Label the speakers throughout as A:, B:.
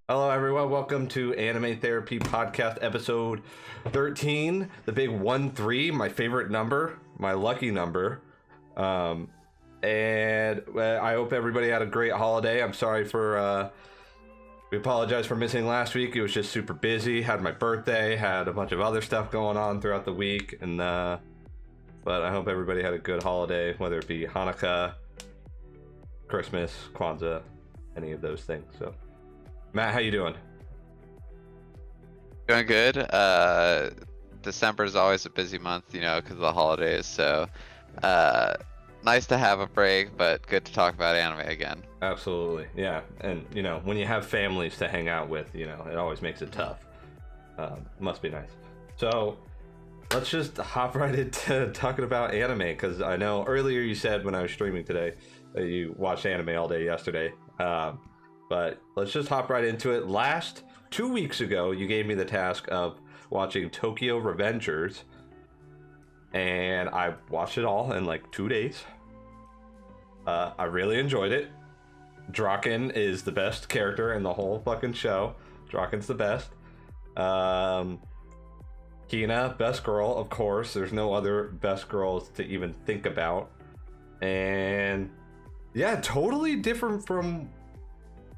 A: Hello everyone, welcome to Anime Therapy Podcast episode 13, the big 1-3, my favorite number, my lucky number. And I hope everybody had a great holiday. I'm sorry for, we apologize for missing last week. It was just super busy, had my birthday, had a bunch of other stuff going on throughout the week, and but I hope everybody had a good holiday, whether it be Hanukkah, Christmas, Kwanzaa, any of those things. So Matt, how you doing?
B: Doing good. December is always a busy month, because of the holidays. So, nice to have a break, but good to talk about anime again.
A: Absolutely, yeah. And when you have families to hang out with, it always makes it tough. Must be nice. So, let's just hop right into talking about anime, because I know earlier you said when I was streaming today that you watched anime all day yesterday. But let's just hop right into it. 2 weeks ago, you gave me the task of watching Tokyo Revengers, and I watched it all in like 2 days. I really enjoyed it. Draken is the best character in the whole fucking show. Draken's the best. Hina, best girl, of course. There's no other best girls to even think about. And yeah, totally different from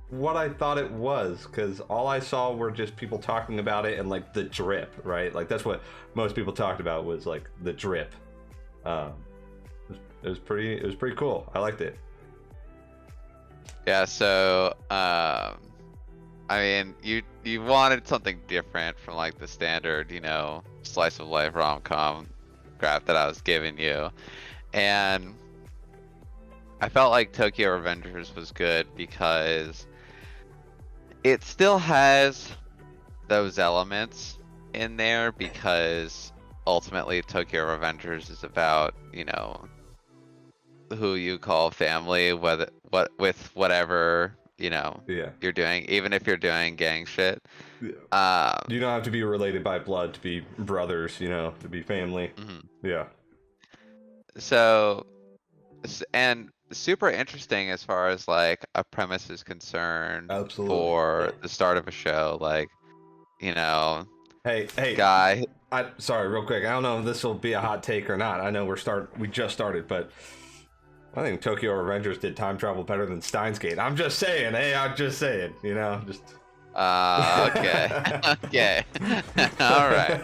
A: what I thought it was, because all I saw were just people talking about it and like the drip, right? Like that's what most people talked about, was like the drip. It was pretty cool. I liked it.
B: Yeah. So, I mean, you wanted something different from like the standard, slice of life rom-com crap that I was giving you, and I felt like Tokyo Revengers was good because it still has those elements in there, because ultimately Tokyo Revengers is about, who you call family, with whatever,
A: Yeah.
B: you're doing, even if you're doing gang shit.
A: Yeah. You don't have to be related by blood to be brothers, to be family.
B: Mm-hmm.
A: Yeah.
B: So, and super interesting as far as like a premise is concerned.
A: Absolutely.
B: For the start of a show, like,
A: Hey,
B: guy.
A: Sorry, real quick. I don't know if this will be a hot take or not. I know we just started, but I think Tokyo Revengers did time travel better than Steins Gate. I'm just saying. Hey, I'm just saying. Just.
B: Okay. Okay. All right.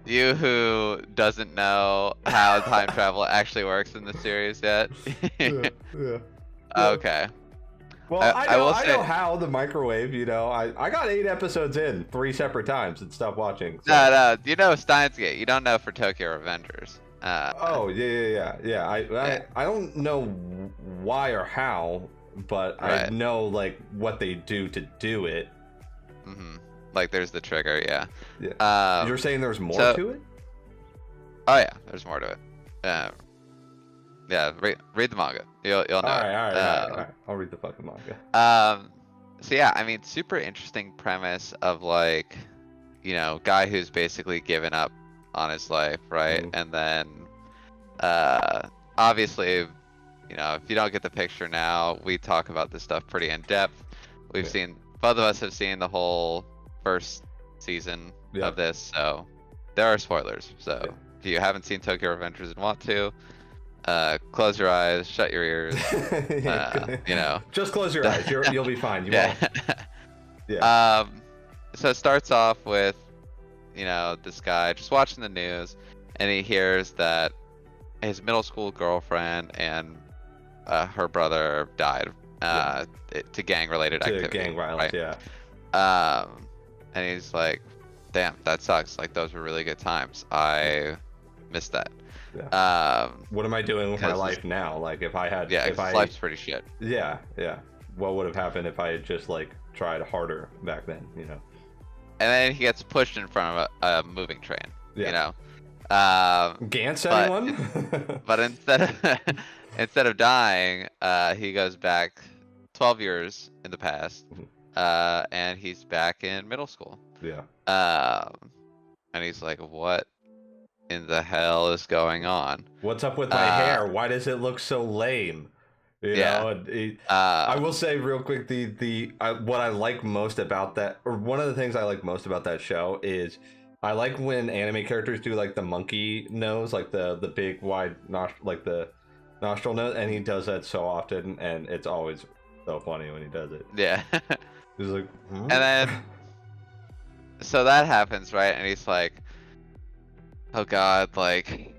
B: You who doesn't know how time travel actually works in the series yet?
A: Yeah.
B: Okay.
A: Well, I know how the microwave. I got 8 episodes in 3 separate times and stopped watching. So.
B: No. You know Steins Gate. You don't know for Tokyo Revengers.
A: Oh yeah. I don't know why or how, but right. I know like what they do to do it.
B: Mm-hmm. Like there's the trigger, yeah.
A: Yeah. You're saying there's more to it?
B: Oh yeah, there's more to it. Yeah, read the manga. You'll know. All
A: right. I'll read the fucking manga.
B: So yeah, I mean, super interesting premise of like, guy who's basically given up on his life, right? And then, obviously, if you don't get the picture now, we talk about this stuff pretty in depth. We've seen, both of us have seen the whole first season of this, so there are spoilers. So if you haven't seen Tokyo Revengers and want to, close your eyes, shut your ears.
A: Just close your eyes. You'll be fine. You won't.
B: Yeah. So it starts off with, this guy just watching the news, and he hears that his middle school girlfriend and her brother died to gang-related activity. To
A: gang violence,
B: right?
A: Yeah.
B: And he's like, damn, that sucks. Like, those were really good times. I missed that.
A: Yeah. What am I doing with my life now? Like, if I had...
B: Yeah, life's pretty shit.
A: Yeah. What would have happened if I had just, like, tried harder back then,
B: And then he gets pushed in front of a moving train,
A: Gantz anyone?
B: But instead of dying, he goes back 12 years in the past, and he's back in middle school.
A: Yeah.
B: And he's like, what in the hell is going on?
A: What's up with my hair? Why does it look so lame? You
B: Yeah.
A: know, and I will say real quick, what I like most about that, or one of the things I like most about that show is I like when anime characters do like the monkey nose, like the big wide like the nostril nose, and he does that so often, and it's always so funny when he does it.
B: Yeah.
A: He's like, hmm?
B: And then so that happens, right? And he's like, oh God, like,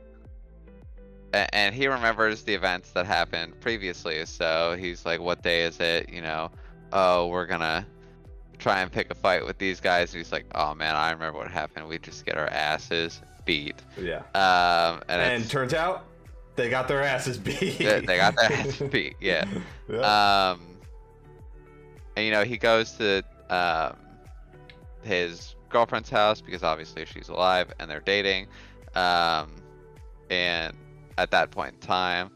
B: and he remembers the events that happened previously. So he's like, what day is it? You know, oh, we're gonna try and pick a fight with these guys. And he's like, oh man, I remember what happened. We just get our asses beat.
A: Yeah.
B: And
A: turns out they got their asses beat.
B: they got their asses beat. Yeah.
A: Yeah.
B: And you know, he goes to his girlfriend's house because obviously she's alive and they're dating. And at that point in time,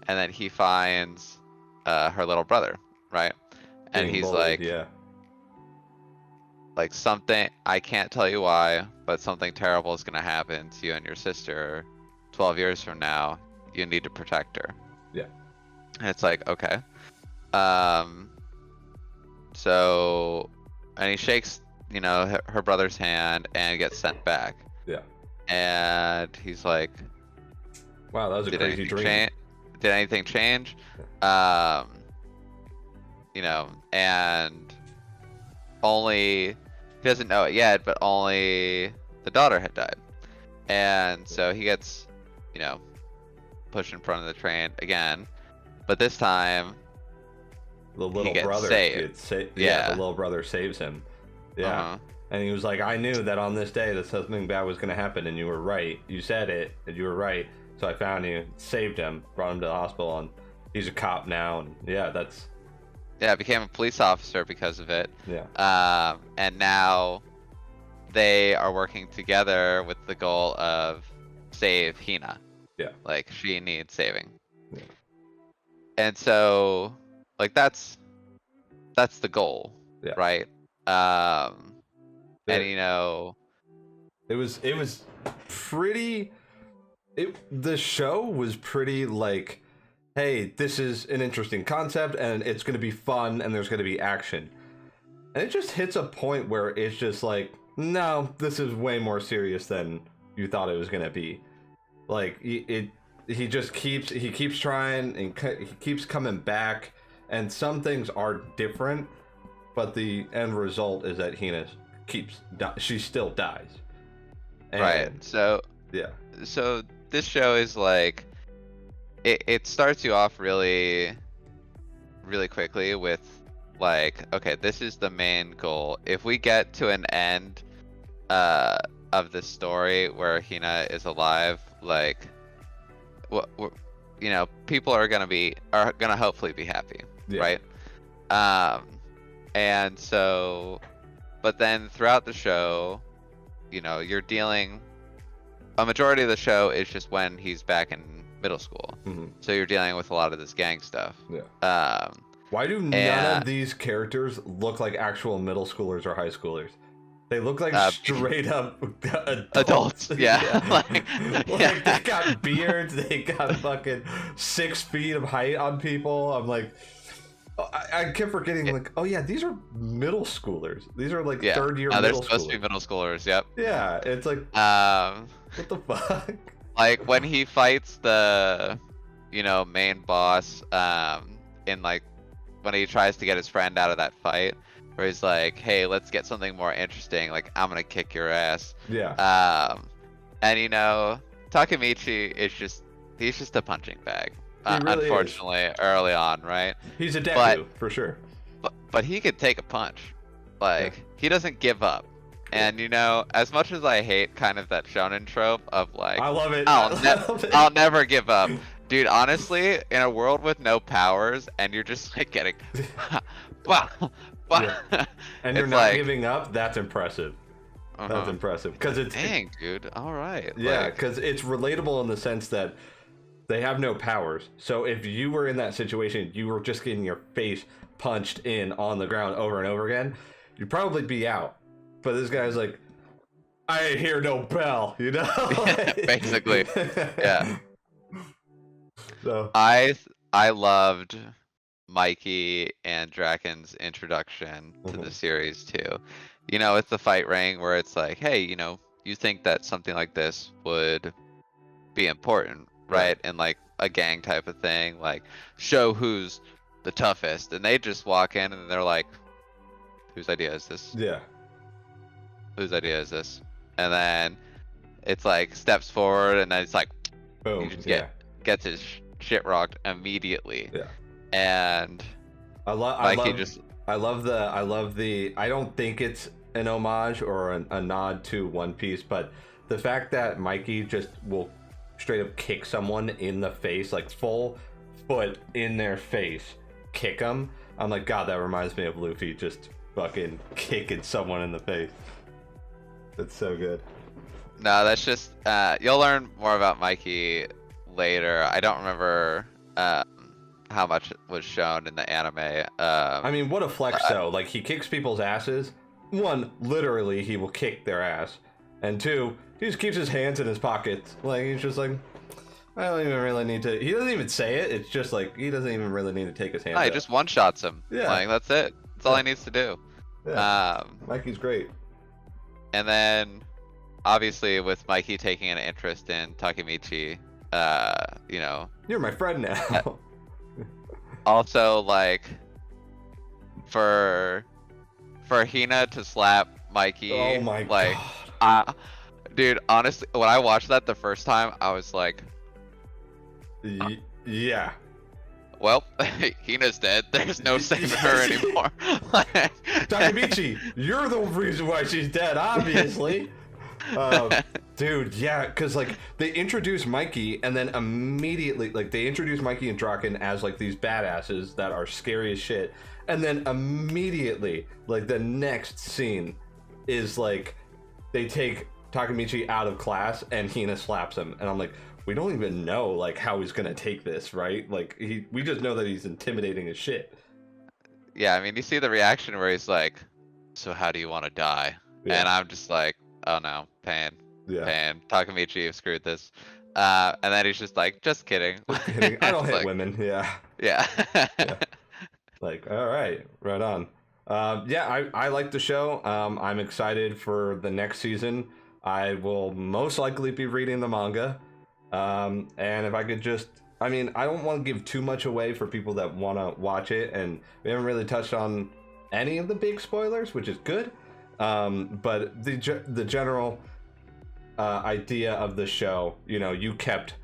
B: and then he finds her little brother, right? And
A: Being
B: he's
A: bullied,
B: like,
A: yeah.
B: like something, I can't tell you why, but something terrible is gonna happen to you and your sister 12 years from now. You need to protect her.
A: Yeah.
B: And it's like, okay. So, and he shakes, you know, her brother's hand and gets sent back.
A: Yeah.
B: And he's like,
A: wow, that was a crazy dream.
B: Did anything change? You know, and only, he doesn't know it yet, but only the daughter had died. And so he gets, you know, pushed in front of the train again, but this time
A: the little brother gets saved. Yeah, the little brother saves him. Yeah. And he was like, I knew that on this day that something bad was going to happen, and you were right. You said it, and you were right. So I found you, saved him, brought him to the hospital, and he's a cop now. And yeah,
B: became a police officer because of it.
A: Yeah.
B: And now they are working together with the goal of save Hina.
A: Yeah.
B: Like, she needs saving.
A: Yeah.
B: And so, like, that's the goal,
A: yeah.
B: right? And you know,
A: it was pretty. The show was pretty like, hey, this is an interesting concept, and it's going to be fun, and there's going to be action, and it just hits a point where it's just like, no, this is way more serious than you thought it was going to be. Like he just keeps trying, and he keeps coming back, and some things are different, but the end result is that Hina she still dies. And,
B: right. So
A: yeah.
B: So this show is like, it starts you off really, really quickly with like, okay, this is the main goal. If we get to an end of the story where Hina is alive, like, you know, people are gonna hopefully be happy,
A: yeah.
B: right? And so, but then throughout the show, you know, a majority of the show is just when he's back in middle school.
A: Mm-hmm.
B: So you're dealing with a lot of this gang stuff.
A: Yeah. Why do none of these characters look like actual middle schoolers or high schoolers? They look like straight up adults.
B: Yeah.
A: Like they got beards. They got fucking 6 feet of height on people. I'm like, I kept forgetting, like, oh yeah, these are middle schoolers. These are like third year middle schoolers.
B: They're supposed to be middle schoolers. Yep.
A: Yeah, it's like, what the fuck?
B: Like when he fights the, you know, main boss, in like when he tries to get his friend out of that fight, where he's like, hey, let's get something more interesting. Like, I'm gonna kick your ass.
A: Yeah.
B: And you know, Takemichi he's just a punching bag. Really unfortunately, early on, right?
A: He's a Deku, for sure.
B: But he could take a punch. Like, he doesn't give up. And you know, as much as I hate kind of that shonen trope of like,
A: I love it.
B: I'll never give up. Dude, honestly, in a world with no powers and you're just like getting
A: and you're not like, giving up, that's impressive. That's impressive. Because it's
B: dang, dude. All right.
A: Yeah, because it's relatable in the sense that they have no powers. So if you were in that situation, you were just getting your face punched in on the ground over and over again, you'd probably be out. But this guy's like, I ain't hear no bell, you know?
B: Basically. Yeah.
A: So
B: I loved Mikey and Draken's introduction to the
A: Mhm.
B: series too. It's the fight ring where it's like, hey, you think that something like this would be important,
A: Right.
B: right? And like a gang type of thing, like show who's the toughest. And they just walk in and they're like, whose idea is this?
A: Yeah.
B: Whose idea is this? And then it's like steps forward and then it's like, he
A: Boom.
B: just
A: Yeah.
B: gets his shit rocked immediately.
A: Yeah.
B: And
A: I
B: Mikey just
A: love the. I don't think it's an homage or a nod to One Piece, but the fact that Mikey just will straight up kick someone in the face, like full foot in their face, kick them. I'm like, God, that reminds me of Luffy just fucking kicking someone in the face. That's so good.
B: No, that's just you'll learn more about Mikey later. I don't remember how much was shown in the anime.
A: I mean, what a flex though. Like, he kicks people's asses. One, literally, he will kick their ass. And two, he just keeps his hands in his pockets. Like, he's just like, I don't even really need to. He doesn't even say it. It's just like, he doesn't even really need to take his hands
B: No, he
A: out.
B: just one shots him.
A: Yeah.
B: Like that's it. That's all he needs to do.
A: Yeah. Mikey's great.
B: And then obviously with Mikey taking an interest in Takemichi,
A: You're my friend now.
B: also like for Hina to slap Mikey,
A: Oh my
B: like
A: god.
B: dude, honestly, when I watched that the first time, I was like,
A: Yeah.
B: well, Hina's dead. There's no saving her anymore.
A: Takemichi, you're the reason why she's dead, obviously. Dude, yeah, because like they introduce Mikey and then immediately, like they introduce Mikey and Draken as like these badasses that are scary as shit, and then immediately, like the next scene is like they take Takemichi out of class and Hina slaps him, and I'm like, we don't even know like how he's gonna take this, right? Like we just know that he's intimidating as shit.
B: Yeah, I mean, you see the reaction where he's like, so how do you want to die?
A: Yeah.
B: And I'm just like, oh no, pain.
A: Yeah.
B: Pain. Takemichi, you've screwed this. And then he's just like, just kidding.
A: Kidding. I don't
B: It's
A: hit
B: like,
A: women. Yeah.
B: Yeah.
A: Yeah. Like, all right, right on. Yeah, I like the show. I'm excited for the next season. I will most likely be reading the manga. And if I could just, I mean, I don't want to give too much away for people that want to watch it, and we haven't really touched on any of the big spoilers, which is good. But the general idea of the show, you kept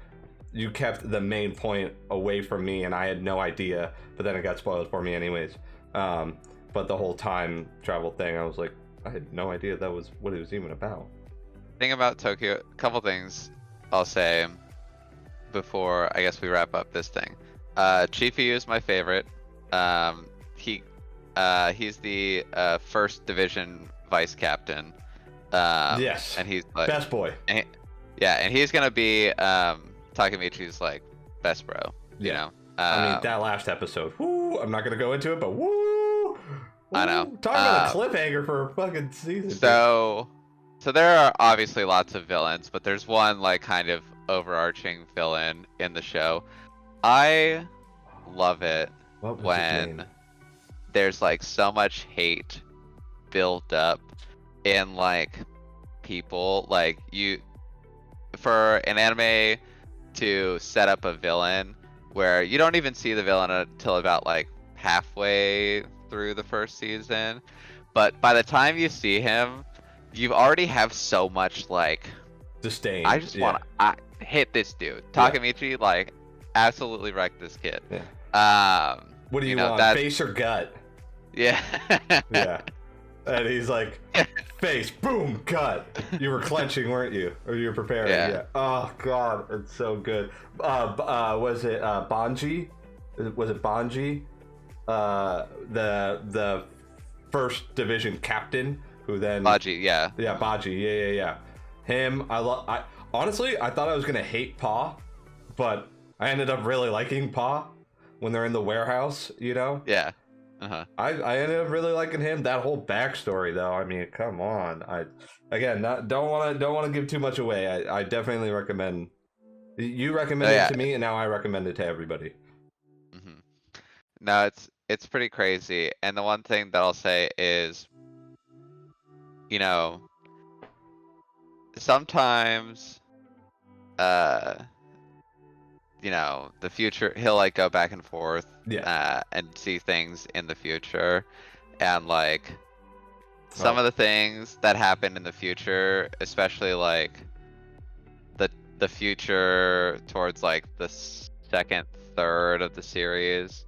A: the main point away from me, and I had no idea, but then it got spoiled for me anyways. But the whole time travel thing, I was like, I had no idea that was what it was even about.
B: Thing about Tokyo, a couple things I'll say before I guess we wrap up this thing. Chifu is my favorite. He's the first division vice captain.
A: Yes.
B: And he's like
A: Best boy.
B: and he's gonna be Takemichi's like best bro. You know.
A: I mean, that last episode. Woo! I'm not gonna go into it, but woo!
B: I know.
A: Talk about a cliffhanger for a fucking season.
B: So there are obviously lots of villains, but there's one like kind of overarching villain in the show. I love it
A: What was his
B: when
A: name?
B: there's like so much hate built up in like people, like for an anime to set up a villain where you don't even see the villain until about like halfway through the first season, but by the time you see him, you already have so much like
A: Disdain.
B: I just want to hit this dude. Takemichi, like, absolutely wrecked this kid.
A: Yeah. What do you want, face or gut?
B: Yeah.
A: Yeah. And he's like, face, boom, cut. You were clenching, weren't you? Or you were preparing? Yeah. Oh god, it's so good. Was it Banji? Was it Banji? The first division captain who then
B: Baji, yeah.
A: Yeah, Baji. Yeah. Him, I honestly, I thought I was gonna hate Pa, but I ended up really liking Pa when they're in the warehouse,
B: Yeah. Uh-huh.
A: I ended up really liking him. That whole backstory, though, I mean, come on. Don't want to give too much away. I definitely recommend. You recommend it to me, and now I recommend it to everybody.
B: No, it's pretty crazy. And the one thing that I'll say is, you know, sometimes, uh, the future, he'll like go back and forth,
A: Yeah.
B: and see things in the future, and like some
A: Oh.
B: of the things that happen in the future, especially like the the future towards like the second third of the series,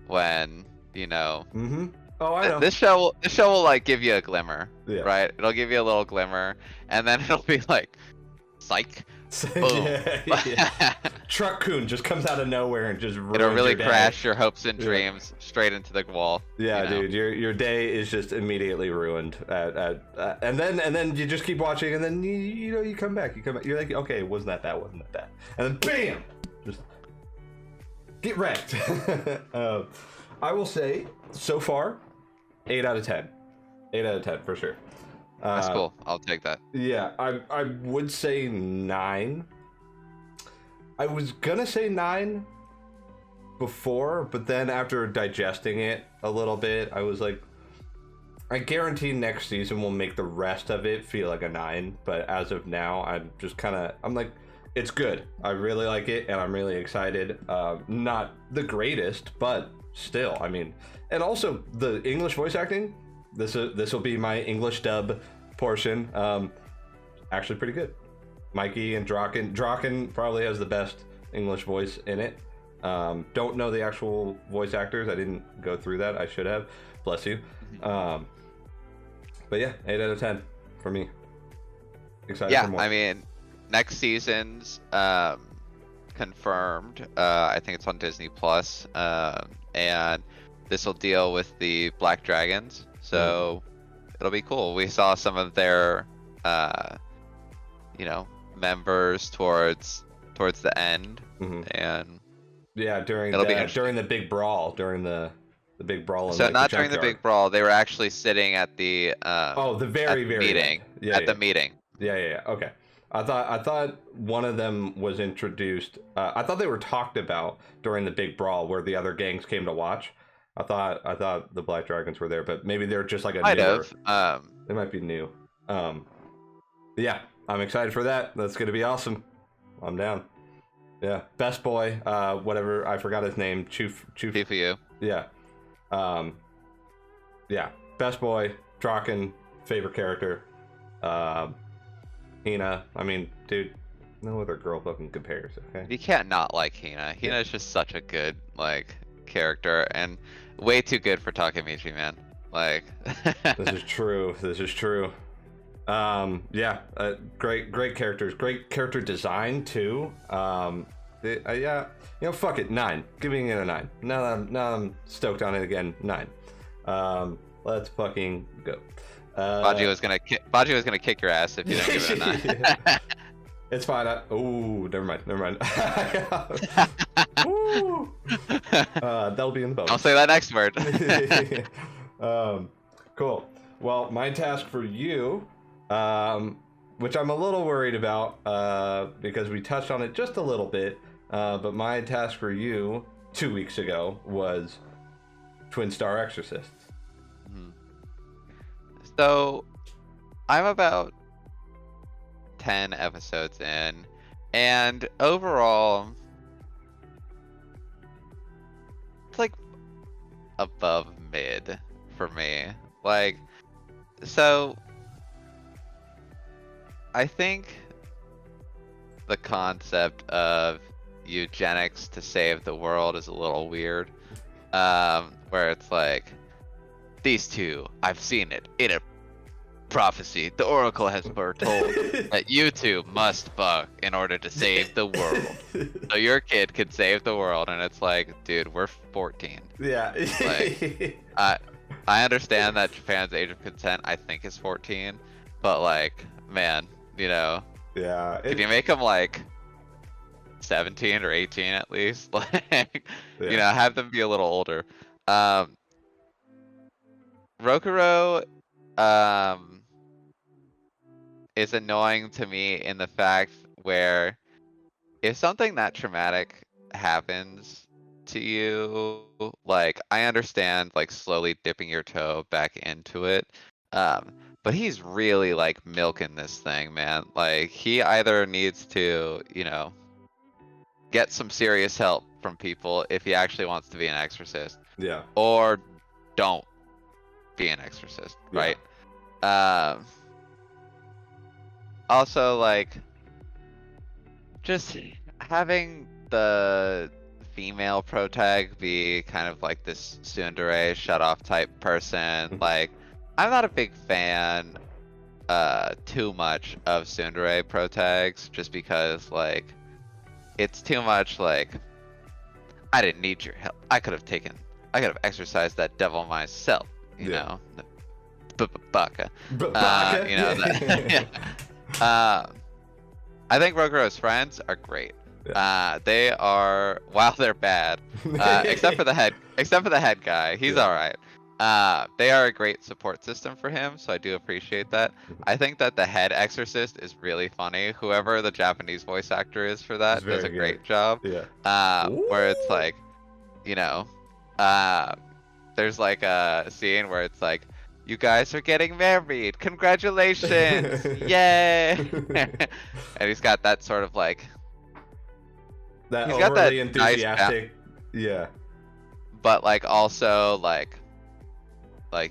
B: when
A: Mm-hmm. Oh, I know.
B: this show will like give you a glimmer,
A: Yeah.
B: right? It'll give you a little glimmer, and then it'll be like, psych, boom.
A: Yeah. Truck Coon just comes out of nowhere and just
B: It'll
A: ruins
B: really
A: your day.
B: crash your hopes and
A: Yeah.
B: dreams straight into the wall.
A: Yeah, dude, your day is just immediately ruined. And then you just keep watching, and then you come back. You're like, okay, wasn't that bad? Wasn't that bad? And then bam, just get wrecked. I will say, so far, 8 out of 10. 8 out of 10 for sure.
B: That's cool. I'll take that.
A: Yeah, I would say 9. I was gonna say 9 before, but then after digesting it a little bit, I was like, I guarantee next season will make the rest of it feel like a 9. But as of now, I'm like, it's good. I really like it, and I'm really excited. Not the greatest, but still, I mean, and also the English voice acting. This will be my English dub portion. Actually pretty good. Mikey and Draken probably has the best English voice in it. Don't know the actual voice actors. I didn't go through that. I should have. Bless you. But yeah, 8 out of 10 for me. Excited for more.
B: I mean, next season's confirmed. I think it's on Disney Plus, and this will deal with the Black Dragons. So it'll be cool. We saw some of their, members towards the end, and
A: yeah, during the big brawl, during the big brawl.
B: So not during the big brawl. They were actually sitting at the
A: the very
B: meeting.
A: Yeah,
B: the meeting.
A: Yeah. Okay. I thought one of them was introduced. I thought they were talked about during the big brawl where the other gangs came to watch. I thought the Black Dragons were there, but maybe they're just like they might be new. Yeah, I'm excited for that. That's gonna be awesome. I'm down. Yeah, best boy, whatever, I forgot his name.
B: Chufu.
A: Yeah. Yeah, best boy, Draken, favorite character. Hina, I mean, dude, no other girl fucking compares, okay?
B: You can't not like Hina. Hina is just such a good, like, character, and way too good for Takemichi, man. Like,
A: This is true. Yeah, great characters, great character design too. Yeah, fuck it, 9. Giving it a 9. Now I'm stoked on it again. 9. Let's fucking go.
B: Baji was gonna kick your ass if you didn't give it a 9.
A: It's fine. Never mind. That'll be in the bonus.
B: I'll say that next word.
A: Cool. Well, my task for you, which I'm a little worried about, because we touched on it just a little bit, but my task for you 2 weeks ago was Twin Star Exorcists.
B: So, I'm about 10 episodes in, and overall, it's like above mid for me. Like, so I think the concept of eugenics to save the world is a little weird, where it's like, these two, I've seen it in a prophecy. The Oracle has foretold that you two must fuck in order to save the world. So your kid could save the world, and it's like, dude, we're 14.
A: Yeah.
B: Like, I understand that Japan's age of consent, I think, is 14, but like, man,
A: Yeah.
B: If you make them like 17 or 18 at least, like, have them be a little older. Rokuro, is annoying to me in the fact where if something that traumatic happens to you, like I understand like slowly dipping your toe back into it. But he's really like milking this thing, man. Like he either needs to, get some serious help from people if he actually wants to be an exorcist,
A: Yeah.
B: or don't be an exorcist,
A: Yeah.
B: right? Also, like, just having the female protag be kind of like this tsundere shut off type person, like, I'm not a big fan too much of tsundere protags, just because like it's too much like, I didn't need your help. I could have exercised that devil myself, you
A: Yeah.
B: know. Baka.
A: Baka?
B: You know that. Yeah. I think Rokuro's friends are great. They are, while they're bad, except for the head guy, he's
A: Yeah.
B: all right. They are a great support system for him, so I do appreciate that. I think that the head exorcist is really funny. Whoever the Japanese voice actor is for that does a great job.
A: Yeah.
B: Where it's like, there's like a scene where it's like, you guys are getting married. Congratulations! Yay! And he's got that sort of like,
A: That
B: he's
A: overly
B: got that
A: enthusiastic. Yeah.
B: but like also like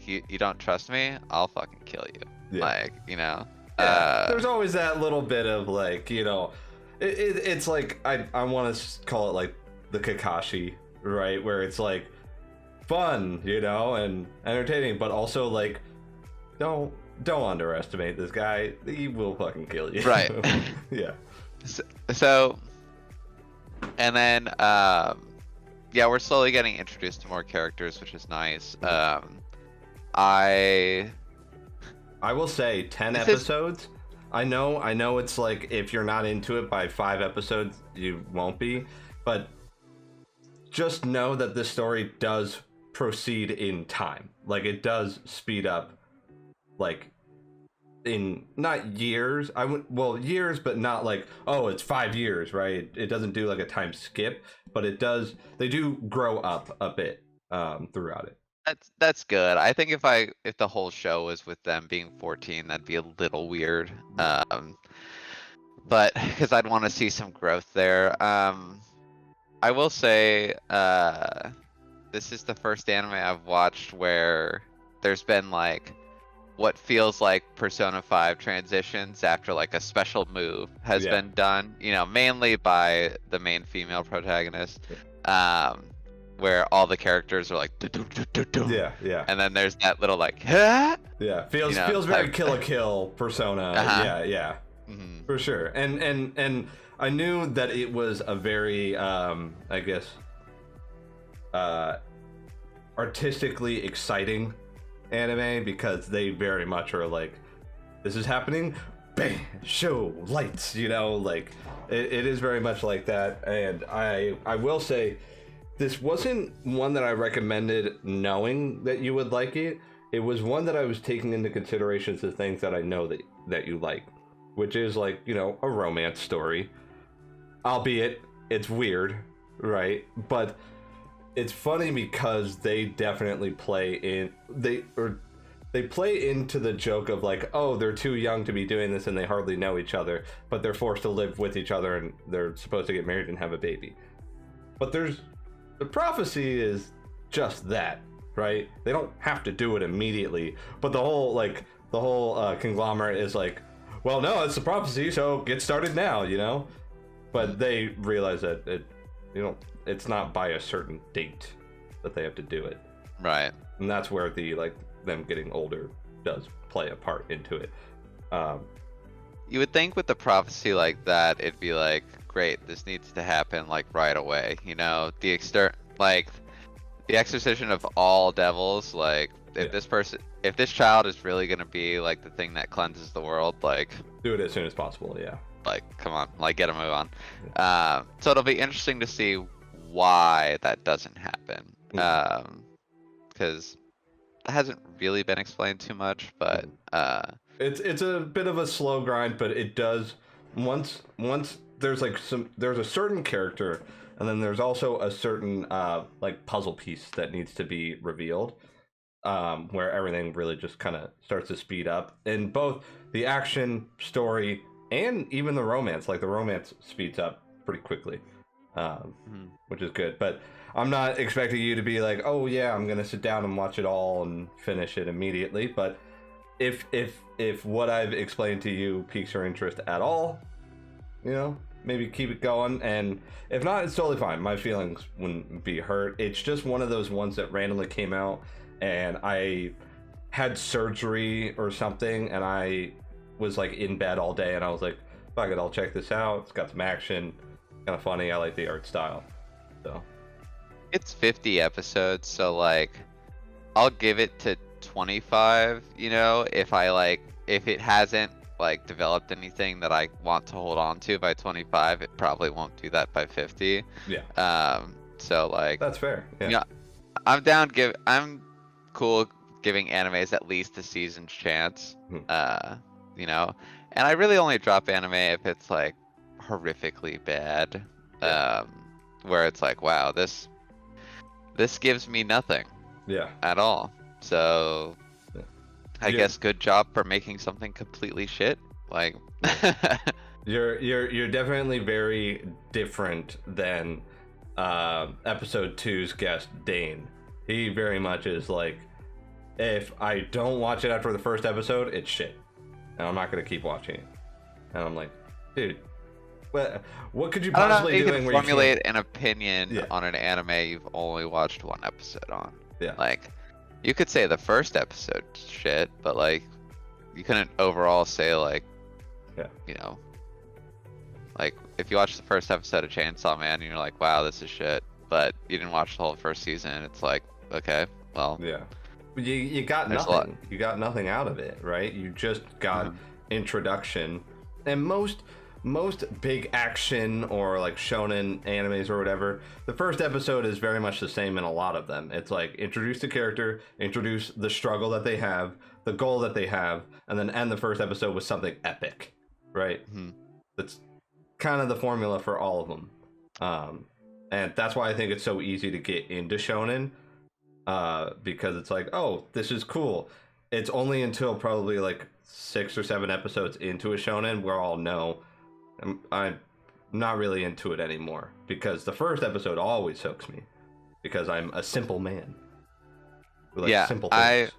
B: you don't trust me, I'll fucking kill you.
A: Yeah.
B: Like,
A: Yeah, there's always that little bit of like, it's like I want to call it like the Kakashi, right? Where it's like fun, and entertaining, but also like don't underestimate this guy. He will fucking kill you.
B: Right.
A: Yeah.
B: So, and then yeah, we're slowly getting introduced to more characters, which is nice. I
A: will say 10 episodes. I know it's like if you're not into it by 5 episodes, you won't be, but just know that this story does proceed in time. Like it does speed up, like in not years. Years, but not like, oh, it's 5 years, right? It doesn't do like a time skip, but it does. They do grow up a bit throughout it.
B: That's good. I think if the whole show was with them being 14, that'd be a little weird. But because I'd want to see some growth there. I will say, this is the first anime I've watched where there's been like what feels like Persona 5 transitions after like a special move has been done, mainly by the main female protagonist. Where all the characters are like,
A: yeah,
B: and then there's that little like, huh?
A: Yeah, feels very Kill la Kill Persona. Yeah,
B: Mm-hmm.
A: for sure. And I knew that it was a very, I guess, artistically exciting anime, because they very much are like, this is happening, bang, show lights, like it is very much like that. And I will say, this wasn't one that I recommended knowing that you would like it. It was one that I was taking into consideration the things that I know that you like, which is like, a romance story. Albeit it's weird, right? But it's funny because they definitely play into the joke of like, oh, they're too young to be doing this and they hardly know each other, but they're forced to live with each other and they're supposed to get married and have a baby. But the prophecy is just that, right? They don't have to do it immediately, but the whole conglomerate is like, well, no, it's the prophecy, so get started now, But they realize that it's not by a certain date that they have to do it,
B: right?
A: And that's where the them getting older does play a part into it.
B: You would think with the prophecy like that, it'd be like, great, this needs to happen like right away. The exorcism of all devils. Like, if this child is really gonna be like the thing that cleanses the world, like,
A: do it as soon as possible. Yeah.
B: Like, come on, like, get a move on. So it'll be interesting to see why that doesn't happen. Because it hasn't really been explained too much, but
A: it's a bit of a slow grind, but it does once there's a certain character and then there's also a certain like puzzle piece that needs to be revealed, where everything really just kind of starts to speed up in both the action, story, and even the romance. Like the romance speeds up pretty quickly, which is good. But I'm not expecting you to be like, oh yeah, I'm gonna sit down and watch it all and finish it immediately. But if what I've explained to you piques your interest at all, you know, maybe keep it going. And if not, it's totally fine. My feelings wouldn't be hurt. It's just one of those ones that randomly came out, and I had surgery or something, and I was like in bed all day, and I was like, fuck it, I'll check this out. It's got some action, kind of funny. I like the art style. So
B: It's 50 episodes, so like I'll give it to 25, you know, if it hasn't like developed anything that I want to hold on to by 25, it probably won't do that by 50.
A: yeah,
B: So like
A: that's fair. Yeah,
B: yeah, I'm cool giving animes at least a season's chance. You know, and I really only drop anime if it's like horrifically bad. Where it's like, wow, this gives me nothing
A: yeah.
B: at all. So
A: Yeah.
B: I guess good job for making something completely shit. Like
A: You're definitely very different than episode 2's guest Dane. He very much is like, if I don't watch it after the first episode, it's shit, and I'm not gonna keep watching it. And I'm like, dude, what could you
B: I don't know
A: possibly
B: if you
A: doing
B: can
A: where
B: formulate an opinion
A: Yeah.
B: on an anime you've only watched one episode on.
A: Yeah.
B: Like, you could say the first episode shit, but like, you couldn't overall say like,
A: Yeah.
B: you know, like if you watch the first episode of Chainsaw Man and you're like, wow, this is shit, but you didn't watch the whole first season, it's like, okay, well,
A: Yeah. But you got
B: There's a lot.
A: nothing. You got nothing out of it, right? You just got introduction. And most big action or like shonen animes or whatever, the first episode is very much the same in a lot of them. It's like introduce the character, introduce the struggle that they have, the goal that they have, and then end the first episode with something epic, right? That's kind of the formula for all of them. And that's why I think it's so easy to get into shonen, because it's like, oh, this is cool. It's only until probably like 6 or 7 episodes into a shonen where I'll know I'm not really into it anymore, because the first episode always hooks me because I'm a simple man who likes simple things.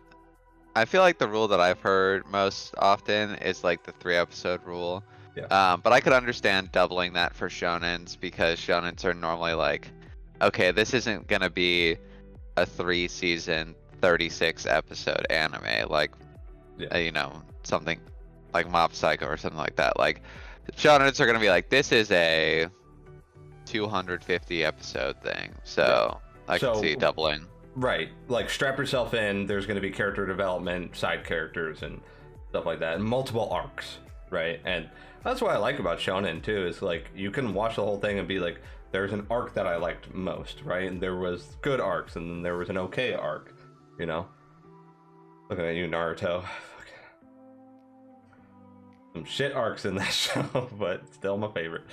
B: I feel like the rule that I've heard most often is like the 3-episode rule.
A: Yeah.
B: But I could understand doubling that for shonens, because shonens are normally like, okay, this isn't gonna be a 3-season 36-episode anime, like you know, something like Mob Psycho or something like that. Like shonens are gonna be like, this is a 250 episode thing, so I can see doubling.
A: Right, like strap yourself in. There's going to be character development, side characters, and stuff like that, and multiple arcs, right? And that's what I like about shonen too, is like you can watch the whole thing and be like, there's an arc that I liked most, right? And there was good arcs, and then there was an okay arc, you know? Looking at you, Naruto. Some shit arcs in that show, but still my favorite.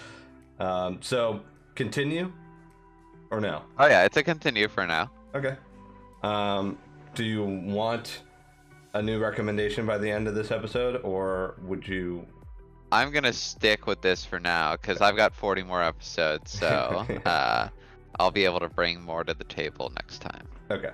A: So continue or no?
B: Oh yeah, it's a continue for now.
A: Okay. Do you want a new recommendation by the end of this episode, or would you?
B: I'm gonna stick with this for now because I've got 40 more episodes, so I'll be able to bring more to the table next time.
A: Okay.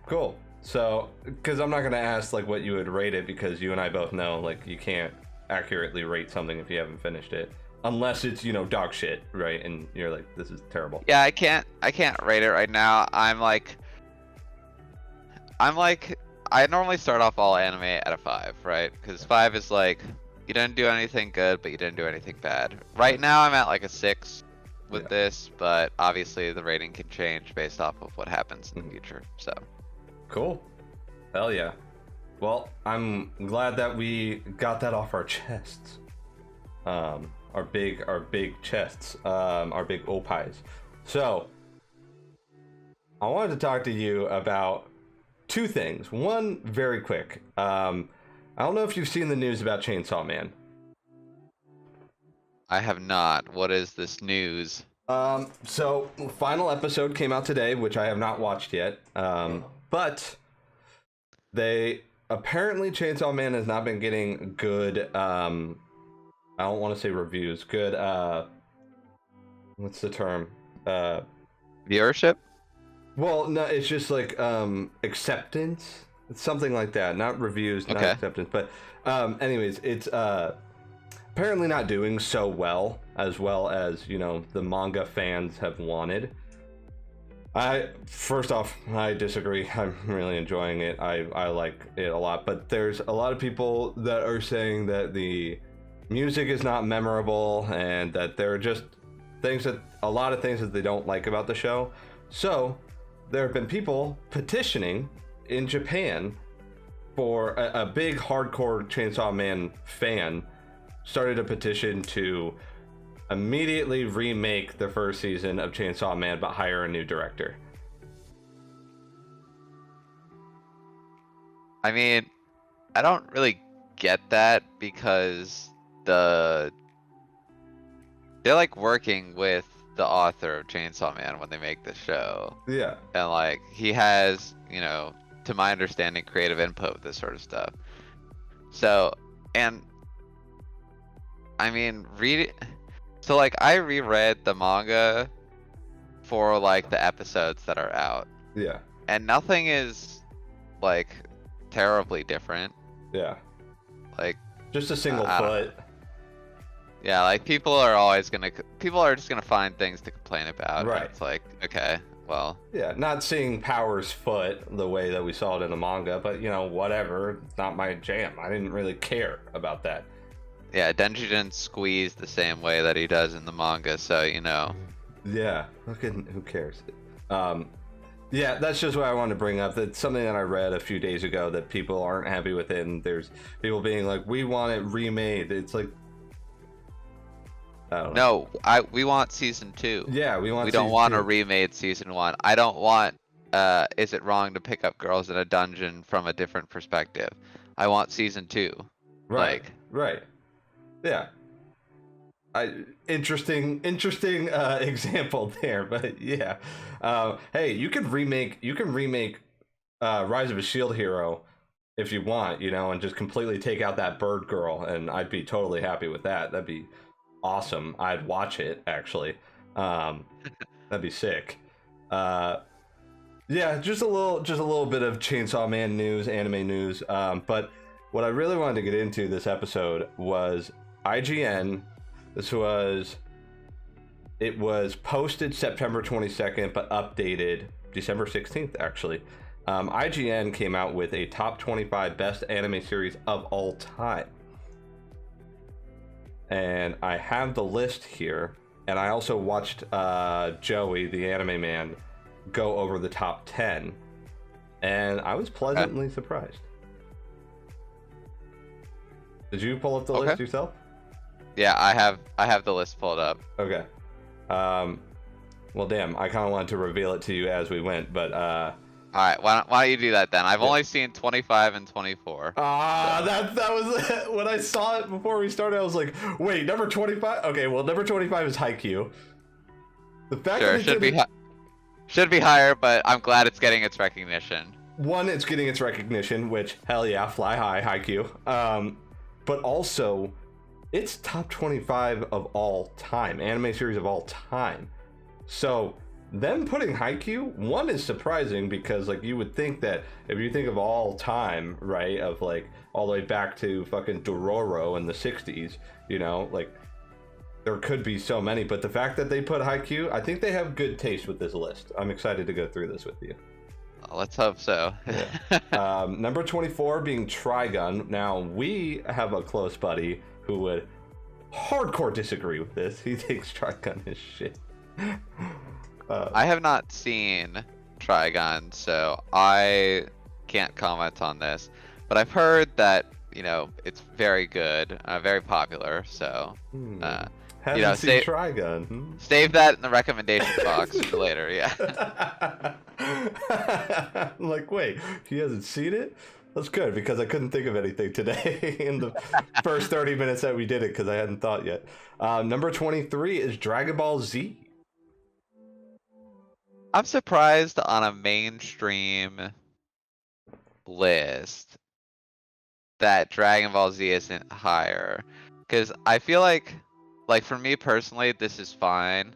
A: Cool. So, because I'm not gonna ask like what you would rate it, because you and I both know like you can't accurately rate something if you haven't finished it, unless it's, you know, dog shit, right? And you're like, this is terrible.
B: Yeah, I can't rate it right now. I'm like, I normally start off all anime at a 5, right? Because 5 is like, you didn't do anything good, but you didn't do anything bad. Right now I'm at like a 6 with this, but obviously the rating can change based off of what happens in the future. So
A: cool. Hell yeah. Well, I'm glad that we got that off our chests. Our big chests, our big opais. So I wanted to talk to you about 2 things. One, very quick. I don't know if you've seen the news about Chainsaw Man.
B: I have not. What is this news?
A: So final episode came out today, which I have not watched yet. But they apparently Chainsaw Man has not been getting good. I don't want to say reviews. Good. What's the term?
B: Viewership?
A: Well, no, it's just like acceptance. It's something like that. Not reviews, not
B: Okay.
A: acceptance. But anyways, it's apparently not doing so well as the manga fans have wanted. First off, I disagree. I'm really enjoying it. I like it a lot, but there's a lot of people that are saying that the music is not memorable and that there are just a lot of things that they don't like about the show. So there have been people petitioning in Japan for a big hardcore Chainsaw Man fan started a petition to immediately remake the first season of Chainsaw Man but hire a new director.
B: I mean, I don't really get that because they're like working with the author of Chainsaw Man when they make the show.
A: Yeah.
B: And like he has, to my understanding, creative input with this sort of stuff. So, and I mean, so like I reread the manga for like the episodes that are out.
A: Yeah.
B: And nothing is like terribly different.
A: Yeah.
B: Like
A: just a single foot.
B: Yeah, like people are just gonna find things to complain about.
A: Right.
B: It's like, okay, well.
A: Yeah, not seeing Power's foot the way that we saw it in the manga, but whatever. It's not my jam. I didn't really care about that.
B: Yeah, Denji didn't squeeze the same way that he does in the manga, so
A: Yeah, who cares? Yeah, that's just what I wanted to bring up. That's something that I read a few days ago that people aren't happy with it, and there's people being like, we want it remade. It's like, I don't know.
B: No, we want season 2.
A: Yeah, we
B: don't want
A: two.
B: a remade season 1. I don't want is it wrong to pick up girls in a dungeon from a different perspective. I want season 2.
A: Right. Right. Yeah. Interesting example there, but yeah. Hey, you can remake Rise of a Shield Hero if you want, and just completely take out that bird girl, and I'd be totally happy with that. That'd be awesome. I'd watch it actually. That'd be sick. Yeah, just a little bit of Chainsaw Man news, anime news. But what I really wanted to get into this episode was IGN. It was posted September 22nd, but updated December 16th, actually. IGN came out with a top 25 best anime series of all time. And I have the list here. And I also watched Joey, the anime man, go over the top 10. And I was pleasantly surprised. Did you pull up the list yourself?
B: Yeah, I have the list pulled up.
A: Okay. Well, damn, I kind of wanted to reveal it to you as we went, but all
B: right, why don't you do that then? I've only seen 25 and 24.
A: That was when I saw it before we started. I was like, wait, number 25? Okay, well, number 25 is Haikyuu. The fact
B: sure,
A: that
B: should be higher, but I'm glad it's getting its recognition.
A: One, it's getting its recognition, which hell yeah, fly high, Haikyuu. But also, it's top 25 of all time, anime series of all time. So them putting Haikyuu, one, is surprising because like you would think that if you think of all time, right, of like all the way back to fucking Dororo in the 60s, like there could be so many, but the fact that they put Haikyuu, I think they have good taste with this list. I'm excited to go through this with you.
B: Let's hope so.
A: Yeah. Number 24 being Trigun. Now we have a close buddy who would hardcore disagree with this. He thinks Trigun is shit.
B: I have not seen Trigun, so I can't comment on this. But I've heard that it's very good, very popular. So
A: haven't seen Trigun.
B: Save that in the recommendation box for later. Yeah.
A: I'm like, wait, he hasn't seen it? That's good because I couldn't think of anything today in the first 30 minutes that we did it because I hadn't thought yet. Number 23 is Dragon Ball Z.
B: I'm surprised on a mainstream list that Dragon Ball Z isn't higher. Because I feel like for me personally, this is fine.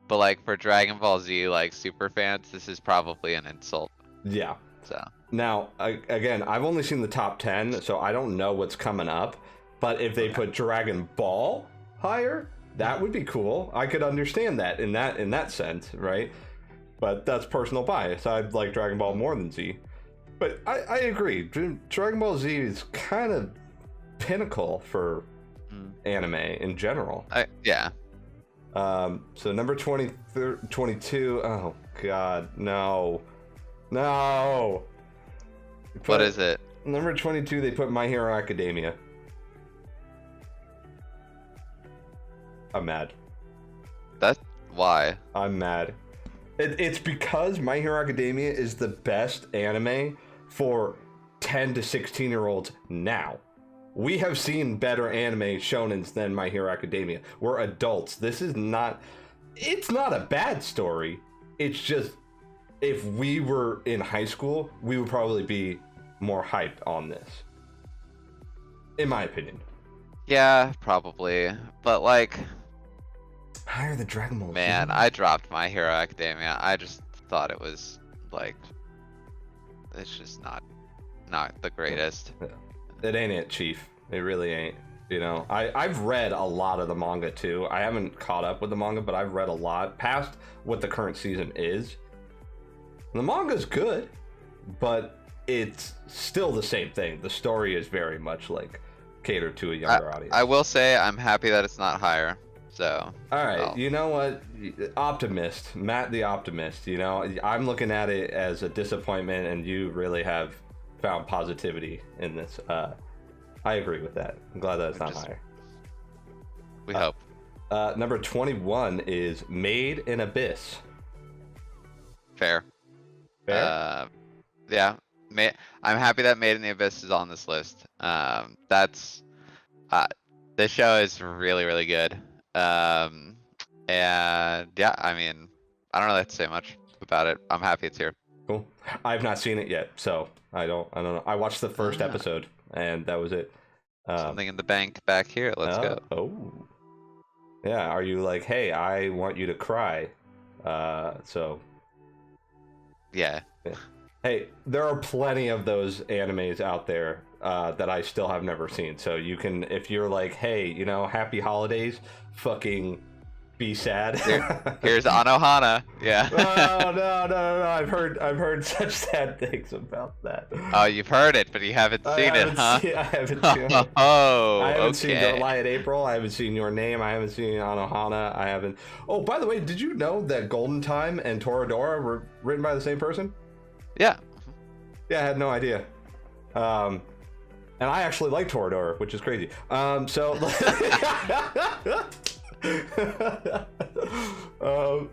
B: But like for Dragon Ball Z, like super fans, this is probably an insult.
A: Yeah.
B: So
A: Now, again, I've only seen the top 10, so I don't know what's coming up. But if they put Dragon Ball higher, that would be cool. I could understand that in that sense, right? But that's personal bias. I like Dragon Ball more than Z. But I agree. Dragon Ball Z is kind of pinnacle for anime in general.
B: yeah.
A: So number 22. Oh God, no.
B: What is it?
A: Number 22. They put My Hero Academia. I'm mad.
B: That's why.
A: I'm mad. It's because My Hero Academia is the best anime for 10 to 16-year-olds now. We have seen better anime shonens than My Hero Academia. We're adults. This is not... It's not a bad story. It's just, if we were in high school, we would probably be more hyped on this. In my opinion.
B: Yeah, probably. But like...
A: Higher than Dragon Ball Z.
B: Man, I dropped My Hero Academia. I just thought it was like... It's just not the greatest.
A: It ain't it, Chief. It really ain't. You know, I've read a lot of the manga too. I haven't caught up with the manga, but I've read a lot past what the current season is. The manga's good, but it's still the same thing. The story is very much like catered to a younger audience.
B: I will say I'm happy that it's not higher. So.
A: All right, You know what? Optimist, Matt the optimist. You know, I'm looking at it as a disappointment, and you really have found positivity in this. I agree with that. I'm glad that it's not higher.
B: We hope.
A: Number 21 is Made in Abyss.
B: Fair. Yeah. I'm happy that Made in the Abyss is on this list. This show is really, really good. And yeah, I mean, I don't really have to say much about it. I'm happy it's here.
A: Cool. I've not seen it yet, so I don't know. I watched the first episode, and that was it.
B: Something in the bank back here. Let's go.
A: Oh. Yeah. Are you like, hey, I want you to cry? So.
B: Yeah.
A: Hey, there are plenty of those animes out there that I still have never seen. So you can, if you're like, hey, you know, happy holidays, fucking be sad.
B: Here's Anohana. Yeah.
A: No. I've heard such sad things about that.
B: Oh, you've heard it, but you haven't seen it, huh?
A: I haven't seen it.
B: Oh,
A: I haven't
B: okay.
A: seen Don't Lie at April. I haven't seen Your Name. I haven't seen Anohana. I haven't. Oh, by the way, did you know that Golden Time and Toradora were written by the same person?
B: Yeah.
A: Yeah, I had no idea. And I actually like Toradora, which is crazy.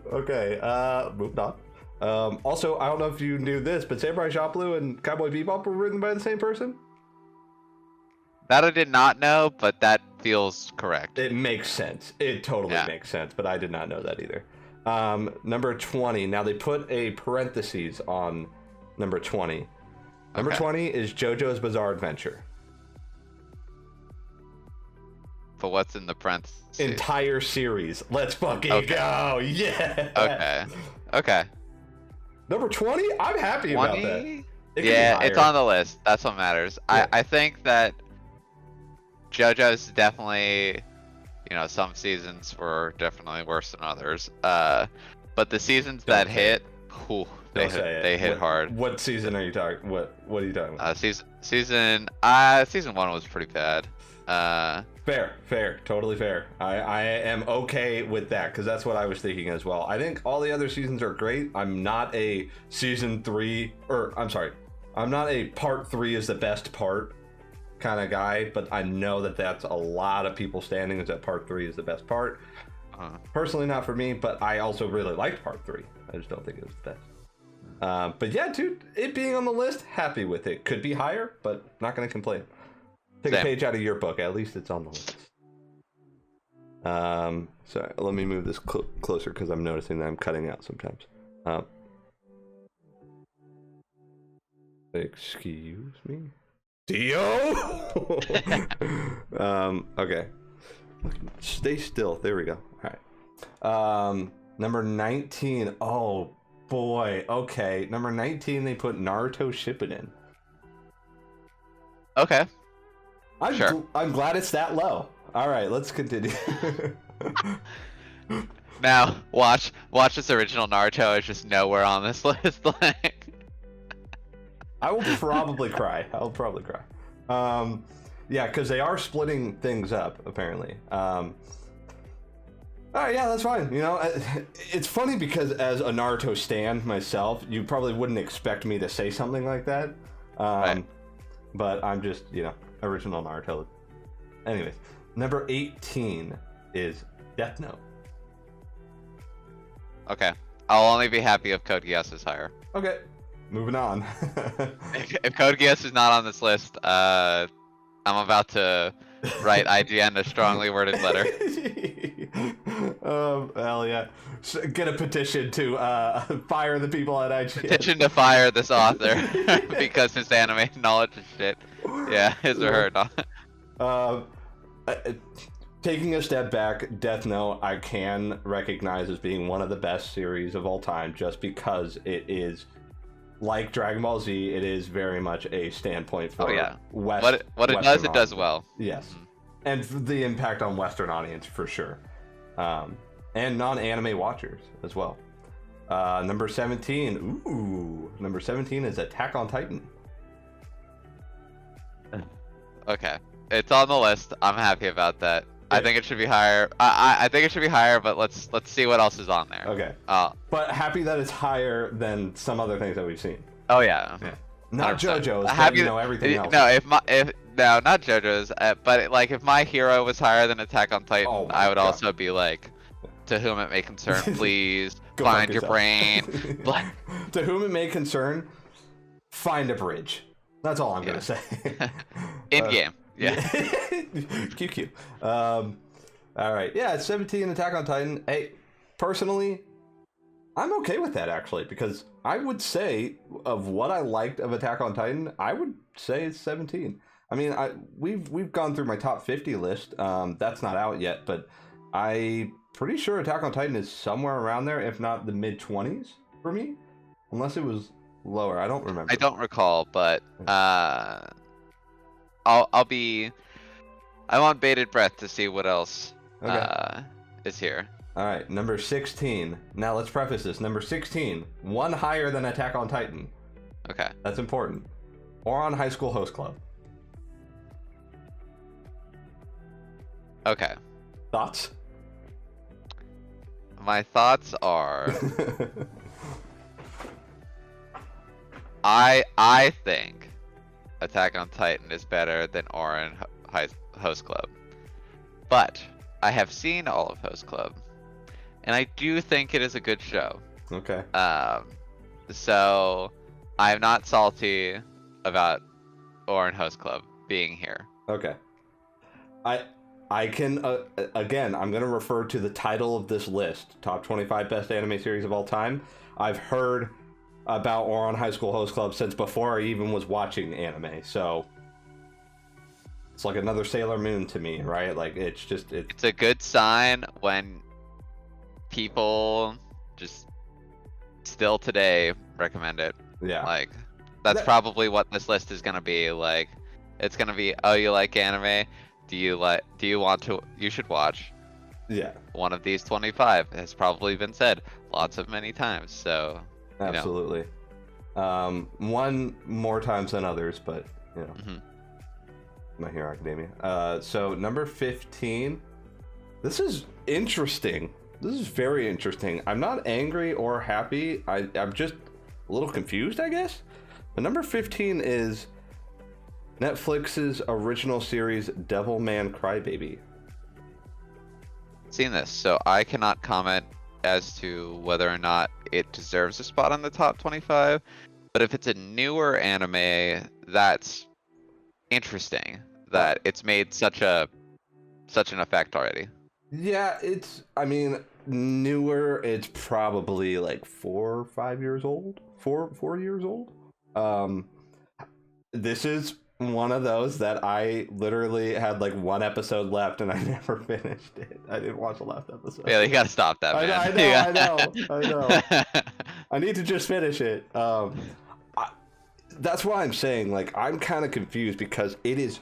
A: Okay. Moved on. Also, I don't know if you knew this, but Samurai Champloo and Cowboy Bebop were written by the same person.
B: That I did not know, but that feels correct.
A: It makes sense. It totally makes sense, but I did not know that either. Number 20. Now they put a parentheses on number 20. Number 20 is JoJo's Bizarre Adventure.
B: But what's in the parentheses?
A: Entire series. Let's fucking go. Yeah.
B: Okay.
A: Number 20? I'm happy about that.
B: Yeah, it's on the list. That's what matters. Yeah. I think that JoJo's definitely, you know, some seasons were definitely worse than others. But the seasons that hit, they hit hard.
A: What season are you talking? What are you talking about?
B: Season 1 was pretty bad.
A: Fair, totally fair. I am okay with that because that's what I was thinking as well. I think all the other seasons are great. I'm not a I'm not a part 3 is the best part kind of guy, but I know that that's a lot of people standing is that part 3 is the best part. Personally, not for me, but I also really liked part 3. I just don't think it was the best. But yeah, dude, it being on the list, happy with it. Could be higher, but not going to complain. Take a page out of your book. At least it's on the list. Sorry, let me move this closer because I'm noticing that I'm cutting out sometimes. Excuse me? Dio? Okay. Stay still. There we go. All right. Number 19. Oh, boy. Okay. Number 19, they put Naruto Shippuden.
B: Okay.
A: I'm glad it's that low. All right, let's continue.
B: Now, watch this original Naruto is just nowhere on this list. Like,
A: I will probably cry. Yeah, because they are splitting things up, apparently. All right, yeah, that's fine. You know, it's funny because as a Naruto stan myself, you probably wouldn't expect me to say something like that.
B: Right.
A: But I'm just, original Naruto. Anyways, number 18 is Death Note.
B: okay. I'll only be happy if Code Geass is higher.
A: Okay, moving on.
B: If Code Geass is not on this list, I'm about to write IGN a strongly worded letter.
A: Hell yeah. Get a petition to fire the people at IGN.
B: Petition to fire this author because his anime knowledge is shit. Yeah, his or her.
A: Taking a step back, Death Note I can recognize as being one of the best series of all time just because it is, like Dragon Ball Z, it is very much a standpoint for
B: what it does, it does well.
A: Yes. Mm-hmm. And the impact on Western audience for sure. And non-anime watchers as well. Number 17. Ooh. Number 17 is Attack on Titan.
B: Okay. It's on the list. I'm happy about that.
A: Yeah.
B: I think it should be higher. I think it should be higher, but let's see what else is on there.
A: Okay. But happy that it's higher than some other things that we've seen.
B: Oh yeah.
A: Not
B: 100%.
A: JoJo's,
B: Happy
A: but everything else.
B: No, no, not JoJo's. But like, if My Hero was higher than Attack on Titan, I would also be like, to whom it may concern, please find your brain.
A: To whom it may concern, find a bridge. That's all I'm gonna say.
B: In game. Yeah.
A: QQ. All right. Yeah, it's 17 Attack on Titan. Hey, personally, I'm okay with that actually, because I would say of what I liked of Attack on Titan, I would say it's 17. I mean, we've gone through my top 50 list. That's not out yet, but I'm pretty sure Attack on Titan is somewhere around there, if not the mid 20s for me, unless it was lower. I don't remember.
B: I don't recall, but I'm on bated breath to see what else is here.
A: All right, number 16. Now let's preface this. Number 16, one higher than Attack on Titan.
B: Okay.
A: That's important. Or on High School Host Club.
B: Okay.
A: Thoughts?
B: My thoughts are I think Attack on Titan is better than Ouran Host Club. But I have seen all of Host Club, and I do think it is a good show.
A: Okay.
B: So I'm not salty about Ouran Host Club being here.
A: Okay. I can again, I'm going to refer to the title of this list, Top 25 Best Anime Series of All Time. I've heard about Ouran High School Host Club since before I even was watching anime, so it's like another Sailor Moon to me, right? Like it's
B: a good sign when people just still today recommend it.
A: Yeah.
B: Like that's probably what this list is gonna be. Like it's gonna be, oh, you like anime? You should watch.
A: Yeah.
B: One of these 25 has probably been said many times. So
A: absolutely. One more times than others, but My Hero Academia. So number 15. This is interesting. This is very interesting. I'm not angry or happy. I'm just a little confused, I guess. But number 15 is Netflix's original series Devilman Crybaby.
B: Seen this, so I cannot comment as to whether or not it deserves a spot on the top 25. But if it's a newer anime, that's interesting that it's made such an effect already.
A: Yeah, I mean, newer, it's probably like 4 or 5 years old. 4 years old. This is one of those that I literally had like one episode left and I never finished it. I didn't watch the last episode.
B: Yeah, you gotta stop that, man.
A: I know. I need to just finish it. That's why I'm saying, like, I'm kind of confused because it is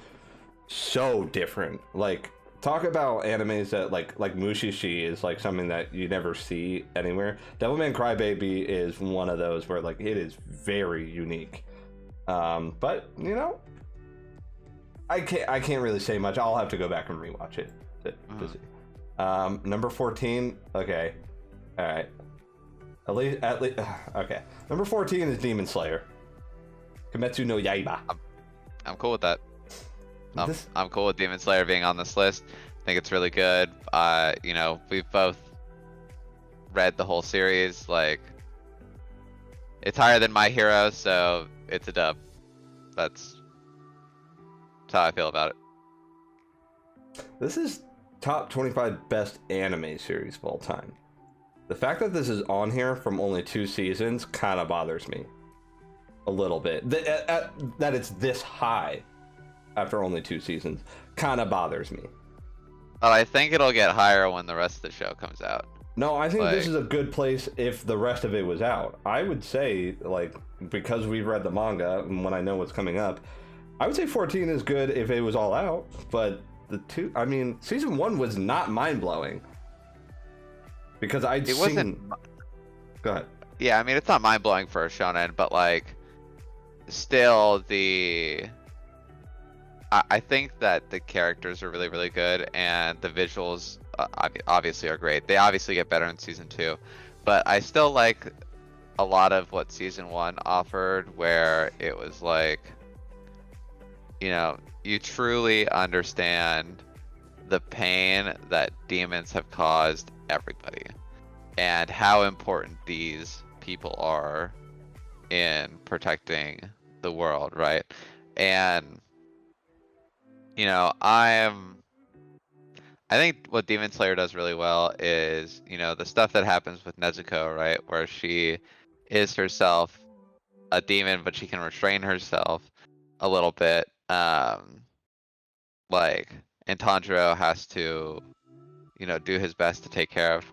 A: so different. Like, talk about animes that like Mushishi is like something that you never see anywhere. Devilman Crybaby is one of those where like it is very unique. But you know, I can't really say much. I'll have to go back and rewatch it to see. Number 14. Okay, all right. At least okay. Number 14 is Demon Slayer. Kimetsu no Yaiba.
B: I'm cool with that. I'm cool with Demon Slayer being on this list. I think it's really good. You know, we've both read the whole series. Like, it's higher than My Hero, so it's a dub. That's how I feel about it.
A: This is top 25 best anime series of all time. The fact that this is on here from only 2 seasons kind of bothers me a little bit. That it's this high after only 2 seasons kind of bothers me.
B: But I think it'll get higher when the rest of the show comes out.
A: No, I think this is a good place if the rest of it was out. I would say, like, because we've read the manga and when I know what's coming up, I would say 14 is good if it was all out. But I mean, season 1 was not mind-blowing. Because it wasn't. Go ahead.
B: Yeah, I mean, it's not mind-blowing for a shonen, but, like, still I think that the characters are really, really good, and the visuals obviously are great. They obviously get better in season 2, but I still like a lot of what season 1 offered, where it was like, you know, you truly understand the pain that demons have caused everybody, and how important these people are in protecting the world, right? And you know, I think what Demon Slayer does really well is, you know, the stuff that happens with Nezuko, right? Where she is herself a demon, but she can restrain herself a little bit. Like, and Tanjiro has to, you know, do his best to take care of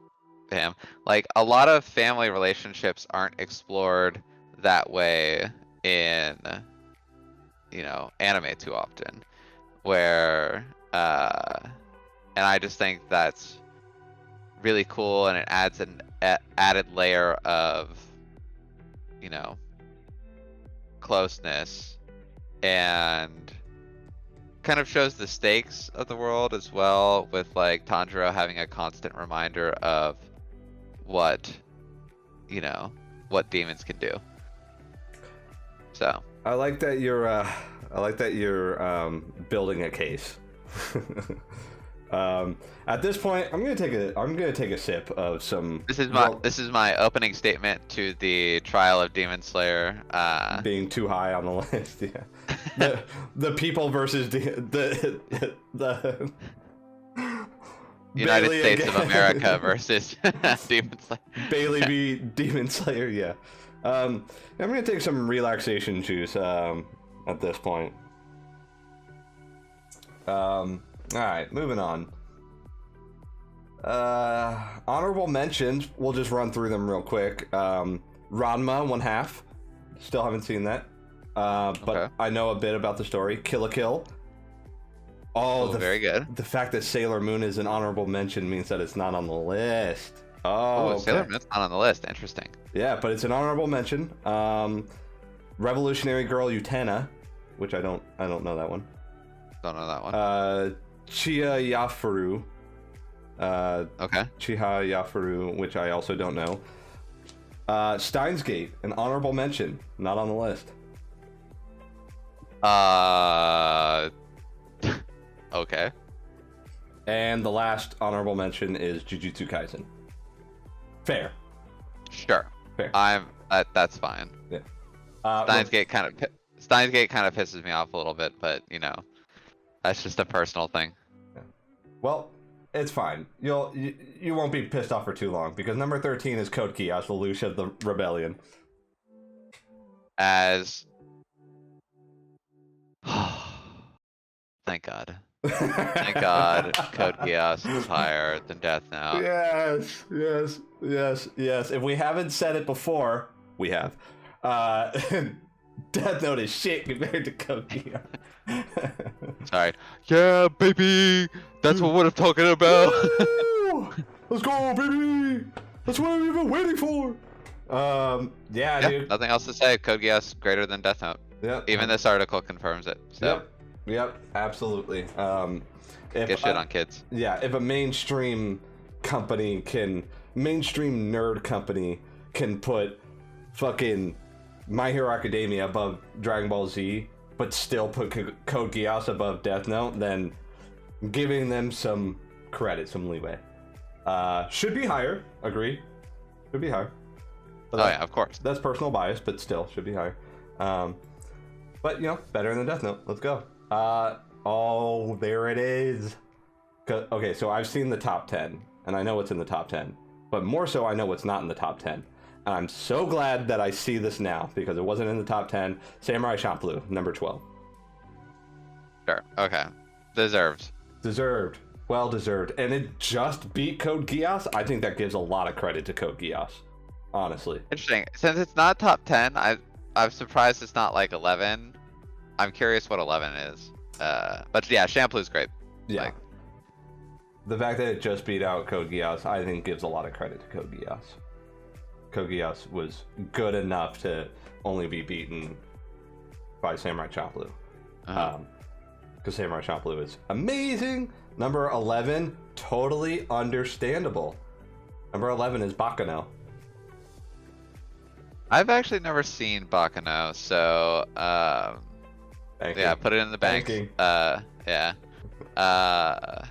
B: him. Like, a lot of family relationships aren't explored that way in, you know, anime too often. Where and I just think that's really cool, and it adds an added layer of, you know, closeness, and kind of shows the stakes of the world as well, with like Tanjiro having a constant reminder of what, you know, what demons can do. So
A: I like that you're building a case. At this point, I'm gonna take a sip of some.
B: This is my opening statement to the trial of Demon Slayer.
A: Being too high on the list, yeah. the people versus the
B: United
A: Bailey
B: States
A: again.
B: of America versus Demon Slayer.
A: Bailey v. Demon Slayer, yeah. I'm gonna take some relaxation juice at this point. Alright, moving on. Honorable mentions, we'll just run through them real quick. Ranma 1/2. Still haven't seen that. But
B: Okay.
A: I know a bit about the story. Kill la Kill.
B: Oh, very good.
A: The fact that Sailor Moon is an honorable mention means that it's not on the list. Oh, okay.
B: Sailor Moon's not on the list. Interesting.
A: Yeah, but it's an honorable mention. Revolutionary Girl Utena, which I don't know that one.
B: Don't know that one.
A: Chia Yafaru.
B: Okay.
A: Chiha Yafaru, which I also don't know. Steins Gate, an honorable mention, not on the list.
B: Okay.
A: And the last honorable mention is Jujutsu Kaisen. Fair.
B: Sure.
A: Fair.
B: That's fine.
A: Yeah.
B: Steins Gate kind of pisses me off a little bit, but you know, that's just a personal thing.
A: Yeah. Well, it's fine. You won't be pissed off for too long, because number 13 is Code Geass, the Lucia of the Rebellion.
B: As Thank God. Thank God Code Geass is higher than Death Note.
A: Yes, yes, yes, yes. If we haven't said it before, we have. Death Note is shit compared to Code Geass.
B: Sorry. Yeah, baby! That's what I'm talking about!
A: Woo! Let's go, baby! That's what we've been waiting for! Yeah, dude.
B: Nothing else to say. Code Geass greater than Death Note.
A: Yep.
B: Even this article confirms it. So.
A: Yep, absolutely.
B: Get shit on kids.
A: Yeah, if a mainstream nerd company can put fucking My Hero Academia above Dragon Ball Z, but still put Code Geass above Death Note, then giving them some credit, some leeway. Should be higher, agree. Should be higher. But
B: yeah, of course.
A: That's personal bias, but still should be higher. But better than Death Note. Let's go. Oh, there it is. Okay, so I've seen the top 10, and I know what's in the top 10, but more so I know what's not in the top 10. And I'm so glad that I see this now, because it wasn't in the top 10. Samurai Champloo, number 12.
B: Sure, okay. Deserved.
A: Deserved. Well deserved. And it just beat Code Geass. I think that gives a lot of credit to Code Geass, honestly.
B: Interesting. Since it's not top 10, I'm surprised it's not like 11. I'm curious what 11 is. But yeah, Champloo's great.
A: Yeah.
B: Like,
A: the fact that it just beat out Code Geass, I think gives a lot of credit to Code Geass. Code Geass was good enough to only be beaten by Samurai Champloo. Because Samurai Champloo is amazing. Number 11, totally understandable. Number 11 is Baccano.
B: I've actually never seen Baccano, so yeah, put it in the bank. Yeah. But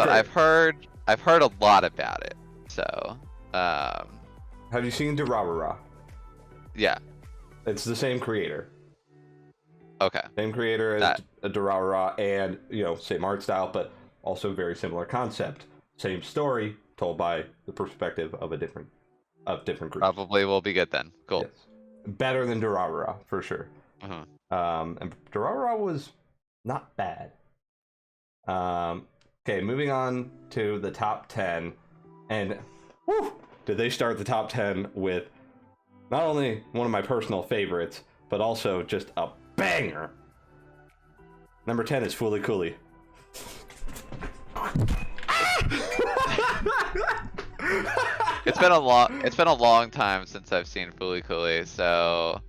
B: I've heard a lot about it. So
A: have you seen Durarara?
B: Yeah.
A: It's the same creator.
B: Okay.
A: Same creator as Durarara, and same art style, but also very similar concept. Same story told by the perspective of different groups.
B: Probably will be good then. Cool.
A: Yes. Better than Durarara for sure. And Durarara was not bad. Okay, moving on to the top 10, and did they start the top 10 with not only one of my personal favorites, but also just a banger. Number 10 is Fooly Cooly.
B: It's been a long time since I've seen Fooly Cooly, so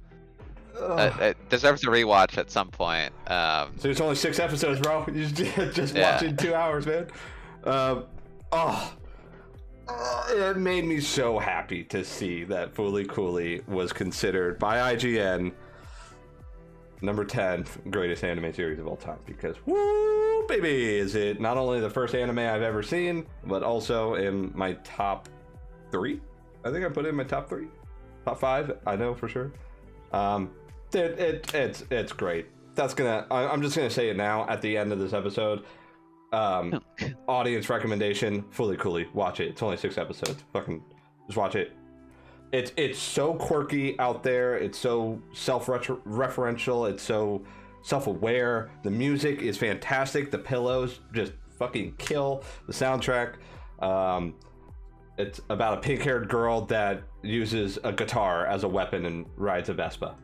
B: it deserves a rewatch at some point.
A: So it's only 6 episodes, bro. You just watching 2 hours, man. It made me so happy to see that Fooly Cooly was considered by IGN number 10 greatest anime series of all time, because woo baby, is it not only the first anime I've ever seen, but also in my top 3. I think I put it in my top 3, top 5. I know for sure. It's great. I'm just gonna say it now at the end of this episode. Audience recommendation: Fooly Cooly. Watch it. It's only 6 episodes. Fucking just watch it. It's so quirky out there. It's so self-referential. It's so self-aware. The music is fantastic. The pillows just fucking kill. The soundtrack. It's about a pink-haired girl that uses a guitar as a weapon and rides a Vespa.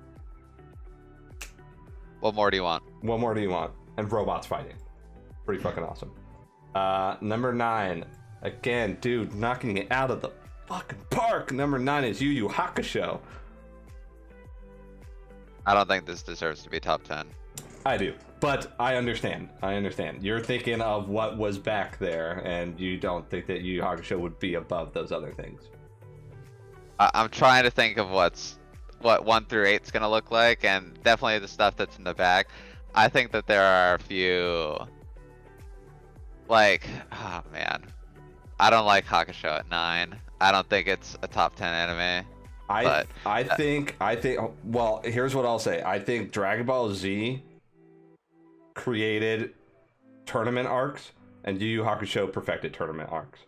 B: What more do you want?
A: What more do you want? And robots fighting. Pretty fucking awesome. Number 9. Again, dude, knocking it out of the fucking park. Number 9 is Yu Yu Hakusho.
B: I don't think this deserves to be top 10.
A: I do, but I understand. You're thinking of what was back there, and you don't think that Yu Yu Hakusho would be above those other things.
B: I'm trying to think of what 1 through 8 is gonna look like, and definitely the stuff that's in the back. I think that there are a few, like, oh man, I don't like Hakusho at 9. I don't think it's a top 10 anime.
A: I think. Well, here's what I'll say. I think Dragon Ball Z created tournament arcs, and Yu Yu Hakusho perfected tournament arcs.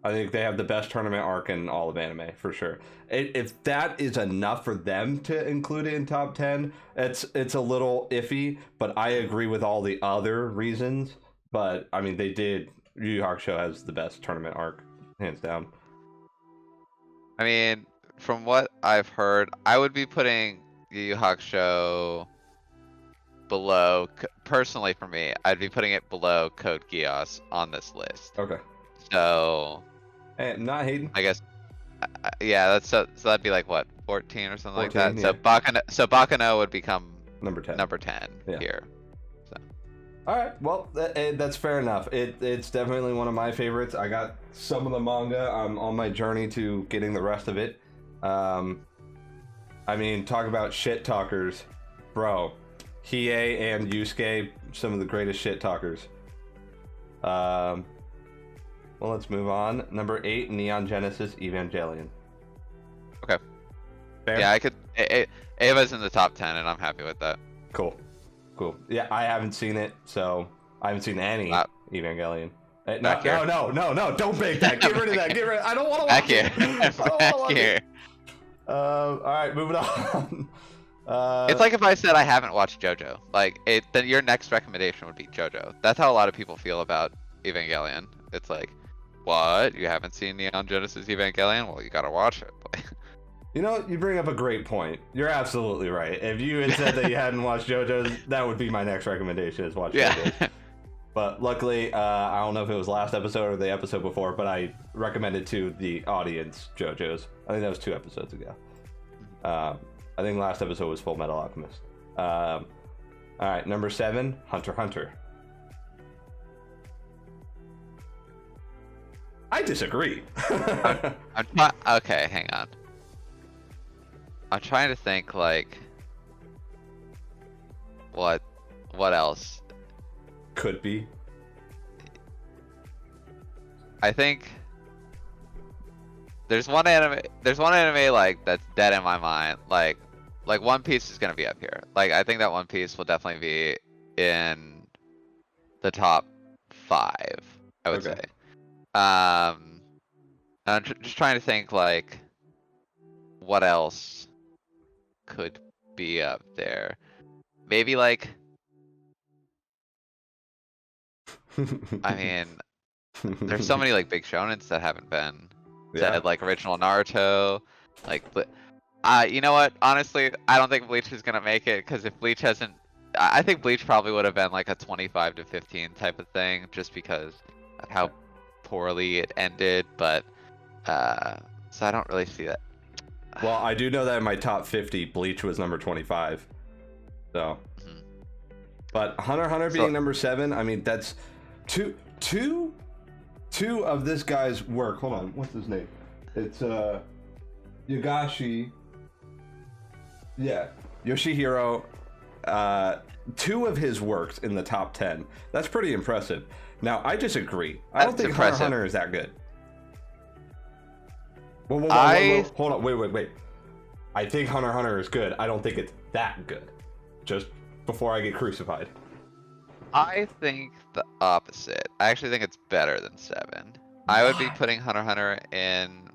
A: I think they have the best tournament arc in all of anime for sure. If that is enough for them to include it in top 10, it's a little iffy. But I agree with all the other reasons. But I mean, they did. Yu Yu Hakusho has the best tournament arc, hands down.
B: I mean, from what I've heard, I would be putting Yu Yu Hakusho below. Personally, for me, I'd be putting it below Code Geass on this list.
A: Okay.
B: So,
A: Hey, not hating.
B: I guess, yeah, that's so that'd be like what, 14 or something
A: 14,
B: like that.
A: yeah.
B: So Bakano would become
A: Number 10.
B: number 10
A: Yeah.
B: here.
A: All right, well, that's fair enough. It's definitely one of my favorites. I got some of the manga. I'm on my journey to getting the rest of it. I mean, talk about shit talkers, bro. Hiei and Yusuke, some of the greatest shit talkers. Well, let's move on. Number 8, Neon Genesis Evangelion.
B: Okay.
A: Fair?
B: Yeah, I could. Ava's in the top 10, and I'm happy with that.
A: Cool. Yeah, I haven't seen it, so I haven't seen any Evangelion.
B: Back here.
A: No, don't bake that. Get rid of that. Get rid. I don't want to
B: Back
A: watch
B: here.
A: it. I don't want to
B: Back
A: watch
B: here.
A: it. All right, moving on.
B: It's like if I said I haven't watched JoJo. Like, then your next recommendation would be JoJo. That's how a lot of people feel about Evangelion. It's like, what? You haven't seen Neon Genesis Evangelion? Well, you gotta watch it.
A: You know, you bring up a great point. You're absolutely right. If you had said that you hadn't watched JoJo's, that would be my next recommendation is watch JoJo's.
B: Yeah.
A: But luckily, I don't know if it was last episode or the episode before, but I recommended to the audience JoJo's. I think that was 2 episodes ago. I think last episode was Full Metal Alchemist. All right, number 7, Hunter x Hunter. I disagree.
B: Okay, hang on. I'm trying to think, like, what else?
A: Could be.
B: I think there's one anime like that's dead in my mind. Like One Piece is gonna be up here. Like, I think that One Piece will definitely be in the top 5, I would say. I'm just trying to think, like, what else could be up there. Maybe, like, I mean, there's so many, like, big shonens that haven't been said, like original Naruto, like, you know what? Honestly, I don't think Bleach is gonna make it, because if Bleach hasn't, I think Bleach probably would have been like a 25 to 15 type of thing, just because of how poorly it ended. But so I don't really see that.
A: Well, I do know that in my top 50, Bleach was number 25. So, but Hunter x Hunter being number 7, I mean, that's two of this guy's work. Hold on, what's his name? It's Yagashi. Yeah, Yoshihiro. 2 of his works in the top 10. That's pretty impressive. Now, I disagree. I don't think Hunter x Hunter is that good. Whoa. Hold on, wait. I think Hunter x Hunter is good. I don't think it's that good. Just before I get crucified.
B: I think the opposite. I actually think it's better than 7. I would be putting Hunter x Hunter in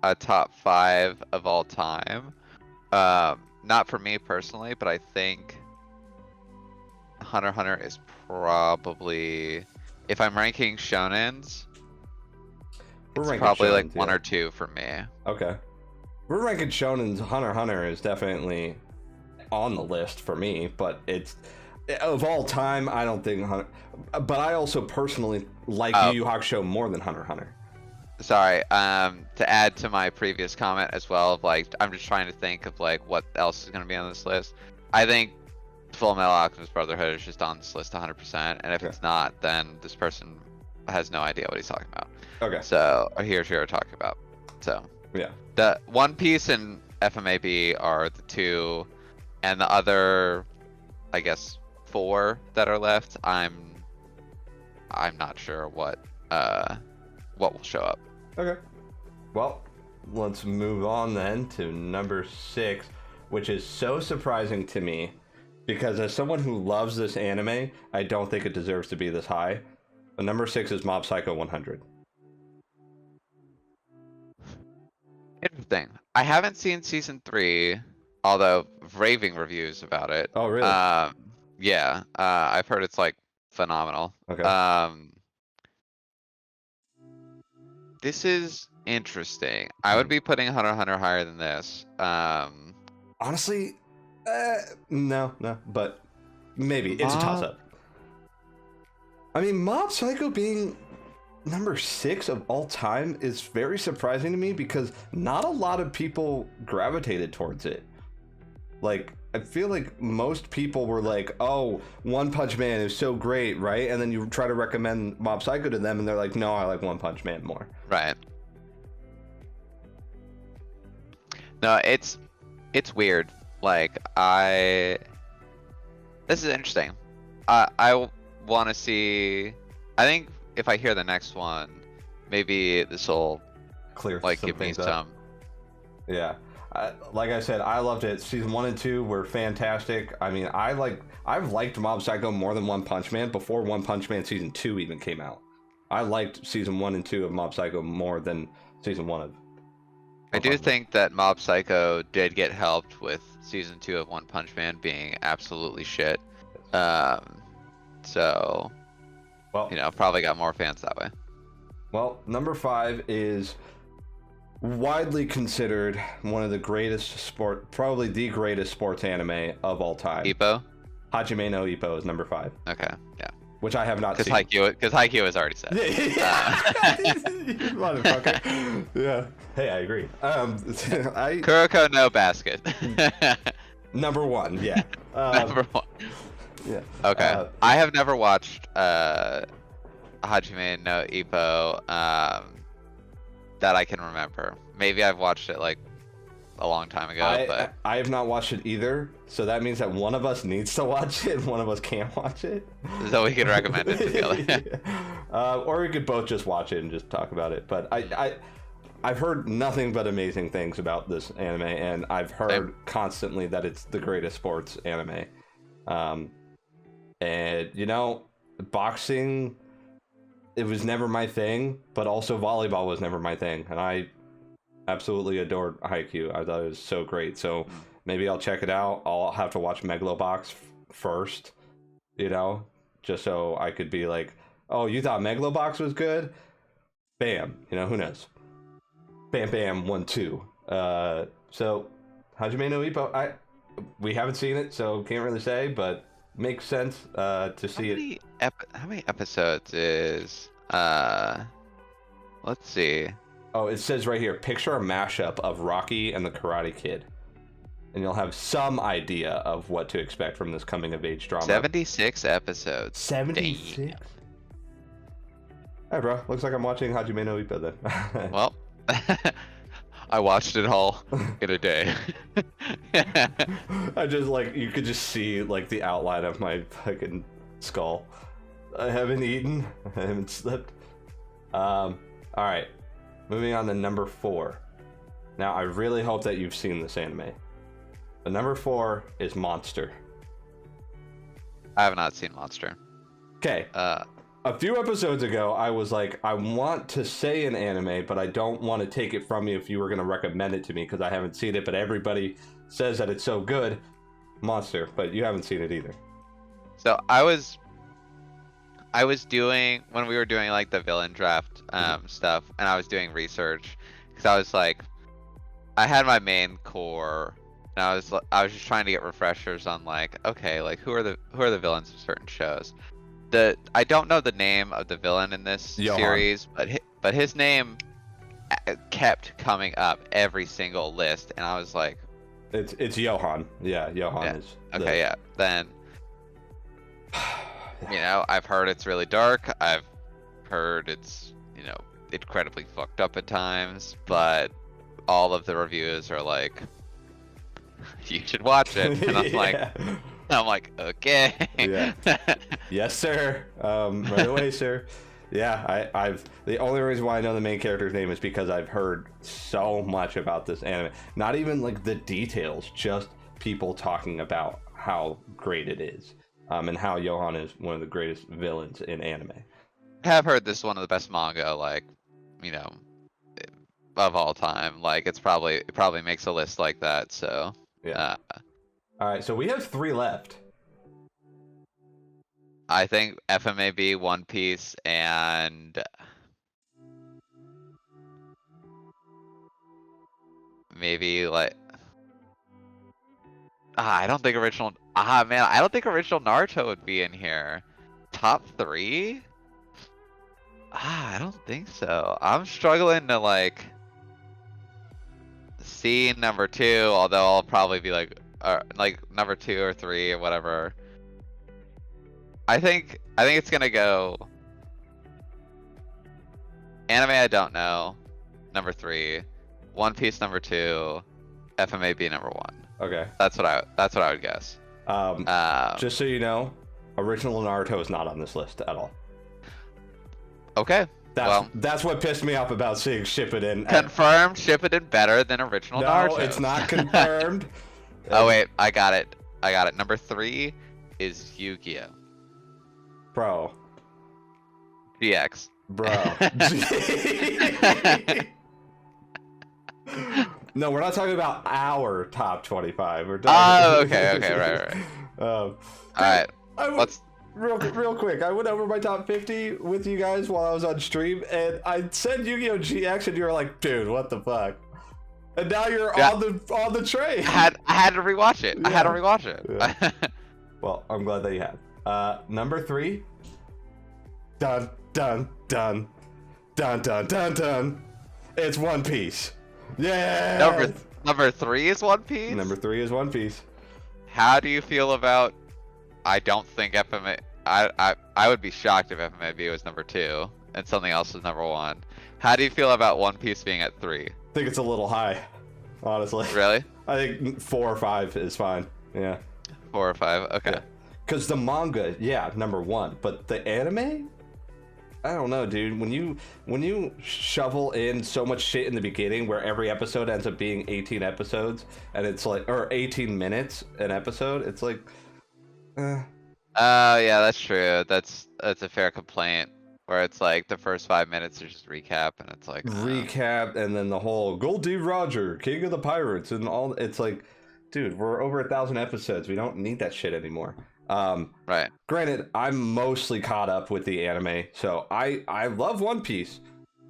B: a top 5 of all time. Not for me personally, but I think Hunter x Hunter is probably, if I'm ranking shonens, it's probably like 1 or 2 for me.
A: Okay. We're ranking shonens. Hunter x Hunter is definitely on the list for me, but it's, of all time, I don't think Hunter, but I also personally like Yu Yu Hakusho more than Hunter x Hunter.
B: Sorry, to add to my previous comment as well, of like, I'm just trying to think of like what else is going to be on this list. I think Full Metal Alchemist Brotherhood is just on this list 100%, and if it's not, then this person has no idea what he's talking about.
A: Okay.
B: So, or he or she are talking about. So,
A: yeah.
B: The One Piece and FMAB are the 2, and the other, I guess, 4 that are left, I'm not sure what will show up.
A: Okay. Well, let's move on then to number 6, which is so surprising to me, because as someone who loves this anime, I don't think it deserves to be this high. But number 6 is Mob Psycho 100.
B: interesting. I haven't seen season 3, although raving reviews about it.
A: Oh, really?
B: Yeah, I've heard it's like phenomenal.
A: Okay.
B: This is interesting. I would be putting Hunter x Hunter higher than this.
A: Honestly, no, but maybe it's a toss-up. I mean, Mob Psycho being number 6 of all time is very surprising to me because not a lot of people gravitated towards it. Like, I feel like most people were like, oh, One Punch Man is so great, right? And then you try to recommend Mob Psycho to them and they're like, no, I like One Punch Man more.
B: Right. No, it's weird. Like, this is interesting. I want to see, I think if I hear the next one, maybe this will
A: Clear
B: like
A: some
B: give me
A: things up.
B: some.
A: Yeah. Like I said, I loved it. Season 1 and 2 were fantastic. I mean, I've liked Mob Psycho more than One Punch Man before One Punch Man season 2 even came out. I liked season 1 and 2 of Mob Psycho more than season 1 of.
B: I do think that Mob Psycho did get helped with season 2 of One Punch Man being absolutely shit. So,
A: well,
B: you know, probably got more fans that way.
A: Well, number 5 is widely considered one of the greatest probably the greatest sports anime of all time.
B: Ippo?
A: Hajime no Ippo is number 5.
B: Okay, yeah.
A: Which I have not seen.
B: Because Haikyuu has already said.
A: Motherfucker. Yeah. Hey, I agree.
B: Kuroko no Basket.
A: Number 1, yeah.
B: Number 1.
A: Yeah.
B: Okay. I have never watched Hajime no Ippo that I can remember. Maybe I've watched it like a long time ago, but
A: I have not watched it either, so that means that one of us needs to watch it and one of us can't watch it.
B: So we can recommend it together.
A: Or we could both just watch it and just talk about it. But I've heard nothing but amazing things about this anime, and I've heard constantly that it's the greatest sports anime. And you know, boxing, it was never my thing, but also volleyball was never my thing, and I absolutely adored Haikyuu. I thought it was so great. So maybe I'll check it out. I'll have to watch Megalobox first, you know, just so I could be like, oh, you thought Megalobox was good? Bam, you know, who knows? Bam, bam, 1, 2. So Hajime no Ippo, we haven't seen it, so can't really say, but makes sense to see it.
B: How many episodes is let's see.
A: Oh, it says right here, picture a mashup of Rocky and the Karate Kid, and you'll have some idea of what to expect from this coming of age drama.
B: 76 episodes.
A: 76.
B: Damn.
A: Hey, bro, looks like I'm watching Hajime no Ippo then.
B: Well, I watched it all in a day.
A: I just like, you could just see like the outline of my fucking skull. I haven't eaten. I haven't slept. All right, moving on to number 4. Now, I really hope that you've seen this anime. The number 4 is Monster.
B: I have not seen Monster.
A: Okay. A few episodes ago, I was like, I want to say an anime, but I don't want to take it from you if you were going to recommend it to me because I haven't seen it, but everybody says that it's so good. Monster, but you haven't seen it either.
B: So I was doing, when we were doing like the villain draft stuff, and I was doing research because I was like, I had my main core, and I was just trying to get refreshers on like, okay, like who are the villains of certain shows. I don't know the name of the villain in this series, but his name kept coming up every single list, and I was like,
A: it's Johan. Yeah, Johan is.
B: Okay, yeah. Then, you know, I've heard it's really dark. I've heard it's, you know, incredibly fucked up at times, but all of the reviews are like, you should watch it, and I'm like, okay.
A: Yeah. Yes, sir. Right away, sir. Yeah, I've the only reason why I know the main character's name is because I've heard so much about this anime. Not even like the details, just people talking about how great it is, and how Johan is one of the greatest villains in anime.
B: I have heard this is one of the best manga, like, you know, of all time. Like it probably makes a list like that. So
A: Yeah. All right, so we have 3 left.
B: I think FMAB, One Piece, and maybe like I don't think original. Man, I don't think original Naruto would be in here. Top 3? I don't think so. I'm struggling to like see number 2, although I'll probably be like number 2 or 3 or whatever. I think it's gonna go anime. I don't know. Number 3, One Piece number 2, FMAB number 1.
A: Okay.
B: That's what I would guess.
A: Just so you know, original Naruto is not on this list at all.
B: Okay.
A: That's what pissed me off about seeing Shippuden.
B: Confirmed Shippuden better than original Naruto.
A: No, it's not confirmed.
B: Oh wait, I got it. Number 3 is Yu-Gi-Oh.
A: Bro.
B: GX.
A: Bro. No, we're not talking about our top 25. We're talking.
B: Okay, right.
A: All
B: right.
A: Let's real quick. I went over my top 50 with you guys while I was on stream, and I said Yu-Gi-Oh! GX, and you were like, "Dude, what the fuck?" And now you're on the train.
B: I had to rewatch it.
A: Yeah.
B: I had to rewatch it.
A: Yeah. Well, I'm glad that you have. Number 3. Dun dun dun dun dun dun dun. It's One Piece. Yeah.
B: Number 3 is One Piece.
A: Number 3 is One Piece.
B: How do you feel about? I don't think FMA. I would be shocked if FMAB was number 2 and something else was number 1. How do you feel about One Piece being at 3?
A: I think it's a little high, honestly.
B: Really?
A: I think 4 or 5 is fine. Yeah.
B: 4 or 5. Okay.
A: Because the manga, number 1, but the anime, I don't know, dude. When you shovel in so much shit in the beginning, where every episode ends up being 18 episodes, and it's like, or 18 minutes an episode, it's like,
B: yeah, that's true. That's a fair complaint. Where it's like the first 5 minutes are just recap, and it's like
A: recap, and then the whole Goldie Roger, King of the Pirates, and all. It's like, dude, we're over 1,000 episodes. We don't need that shit anymore.
B: Right.
A: Granted, I'm mostly caught up with the anime, so I love One Piece.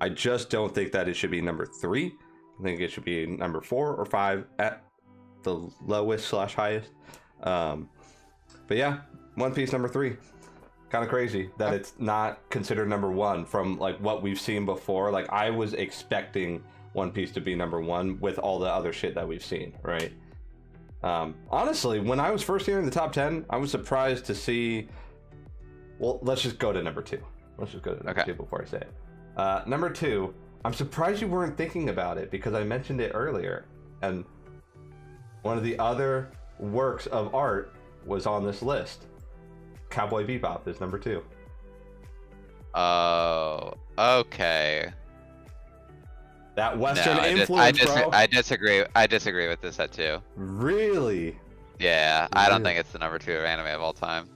A: I just don't think that it should be number 3. I think it should be number 4 or 5 at the lowest/highest. But yeah, One Piece number 3. Kind of crazy that it's not considered number 1 from like what we've seen before. Like I was expecting One Piece to be number 1 with all the other shit that we've seen, right? Honestly, when I was first hearing the top 10, I was surprised to see. Well, let's just go to number 2. Let's just go to number 2 before I say it. Number 2, I'm surprised you weren't thinking about it because I mentioned it earlier, and one of the other works of art was on this list. Cowboy Bebop is number 2.
B: Oh, okay.
A: That Western influence, bro.
B: I disagree with this at 2.
A: Really?
B: Yeah, I don't think it's the number 2 anime of all time.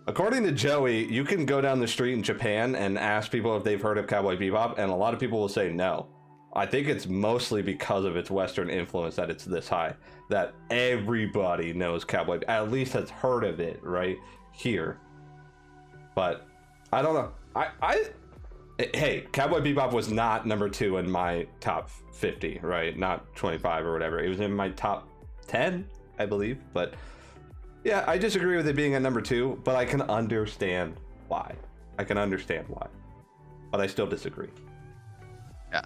A: According to Joey, you can go down the street in Japan and ask people if they've heard of Cowboy Bebop, and a lot of people will say no. I think it's mostly because of its Western influence that it's this high. That everybody knows Cowboy, at least has heard of it, right? Here. But, I don't know. Hey, Cowboy Bebop was not number 2 in my top 50, right? Not 25 or whatever. It was in my top 10, I believe. But yeah, I disagree with it being at number 2, but I can understand why. But I still disagree.
B: Yeah.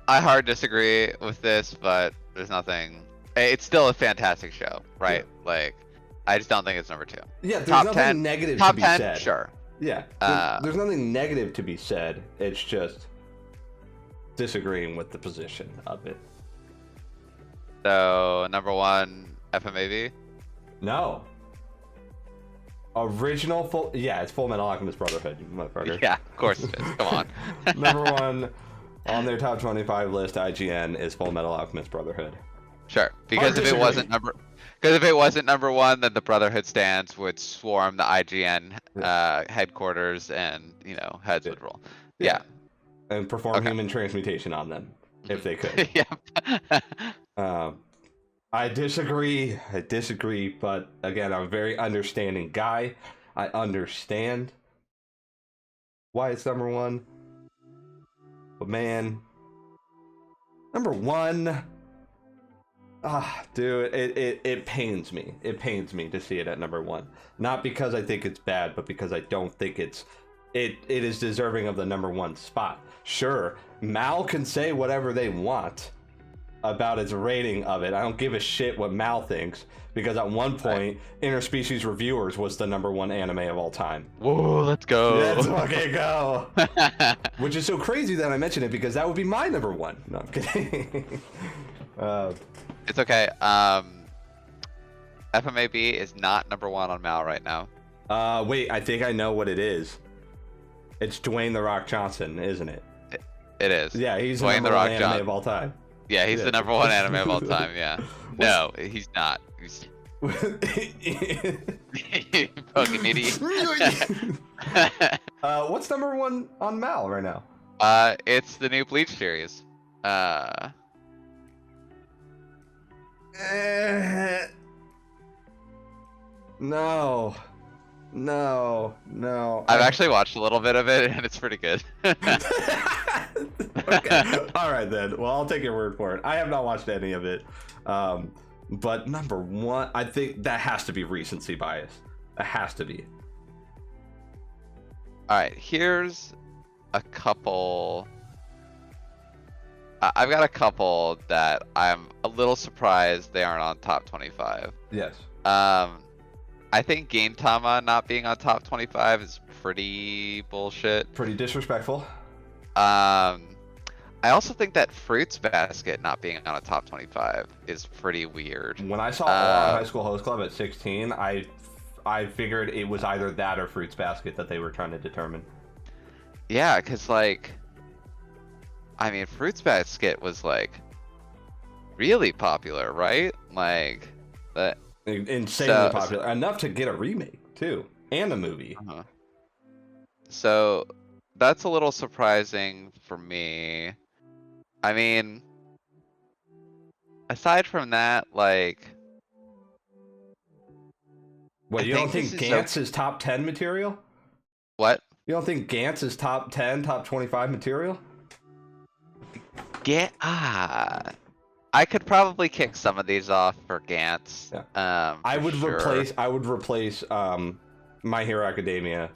B: I hard disagree with this, but there's nothing. It's still a fantastic show, right? Yeah. Like, I just don't think it's number 2.
A: Yeah, there's nothing
B: 10,
A: negative
B: top
A: to be
B: 10,
A: said.
B: Sure.
A: Yeah, there's nothing negative to be said. It's just disagreeing with the position of it.
B: So, number 1, FMAB?
A: No. Original full... Yeah, it's Full Metal Alchemist Brotherhood, you motherfucker.
B: Yeah, of course it is. Come on.
A: Number 1 on their top 25 list, IGN, is Full Metal Alchemist Brotherhood.
B: Sure, because if it wasn't number 1, then the Brotherhood stands would swarm the IGN headquarters, and heads would roll. Yeah.
A: and perform
B: Okay.
A: human transmutation on them if they could.
B: Yeah.
A: I disagree. But again, I'm a very understanding guy. I understand why it's number one. But man, number one, dude, it pains me. It pains me to see it at number one. Not because I think it's bad, but because I don't think it is deserving of the number one spot. Sure, Mal can say whatever they want about its rating of it. I don't give a shit what Mal thinks, because at one point, Interspecies Reviewers was the number one anime of all time.
B: Whoa, let's go.
A: Let's fucking go. Which is so crazy that I mentioned it, because that would be my number one. No, I'm kidding.
B: It's okay. FMAB is not number one on Mal right now.
A: Wait, I think I know what it is. It's Dwayne The Rock Johnson, isn't it?
B: It is.
A: Yeah, he's the
B: Dwayne
A: number
B: The
A: one
B: Rock
A: anime of all time.
B: Yeah, he's the number one anime of all time. Yeah. No, he's not. He's fucking idiot.
A: What's number one on Mal right now?
B: It's the new Bleach series.
A: No.
B: I've actually watched a little bit of it, and it's pretty good.
A: Okay. All right then. Well, I'll take your word for it. I have not watched any of it. But number one, I think that has to be recency bias. That has to be.
B: All right, here's a couple. I've got a couple that I'm a little surprised they aren't on top 25.
A: Yes.
B: I think Gintama not being on top 25 is pretty bullshit.
A: Pretty disrespectful.
B: I also think that Fruits Basket not being on a top 25 is pretty weird.
A: When I saw High School Host Club at 16, I figured it was either that or Fruits Basket that they were trying to determine.
B: Yeah, because, like, I mean, Fruits Basket was, like, really popular, right? Like, that.
A: Insanely popular. Enough to get a remake, too. And a movie.
B: So, that's a little surprising for me. I mean, aside from that, like...
A: What, you don't think Gantz is top 10 material?
B: What?
A: You don't think Gantz is top 10, top 25 material?
B: I could probably kick some of these off for Gantz.
A: Yeah. I would replace My Hero Academia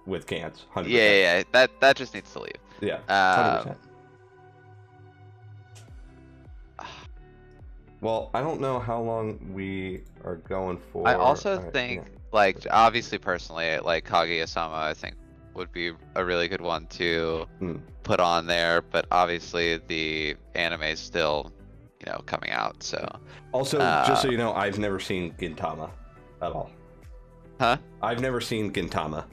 A: with Gantz. 100%.
B: Yeah. That just needs to leave.
A: Yeah. 100%. Well, I don't know how long we are going for.
B: I also think, like, obviously personally, like Kaguya-sama, I think would be a really good one to put on there, but obviously the anime is still, you know, coming out, so.
A: Also, just so you know, I've never seen Gintama at all.
B: Huh?
A: I've never seen Gintama.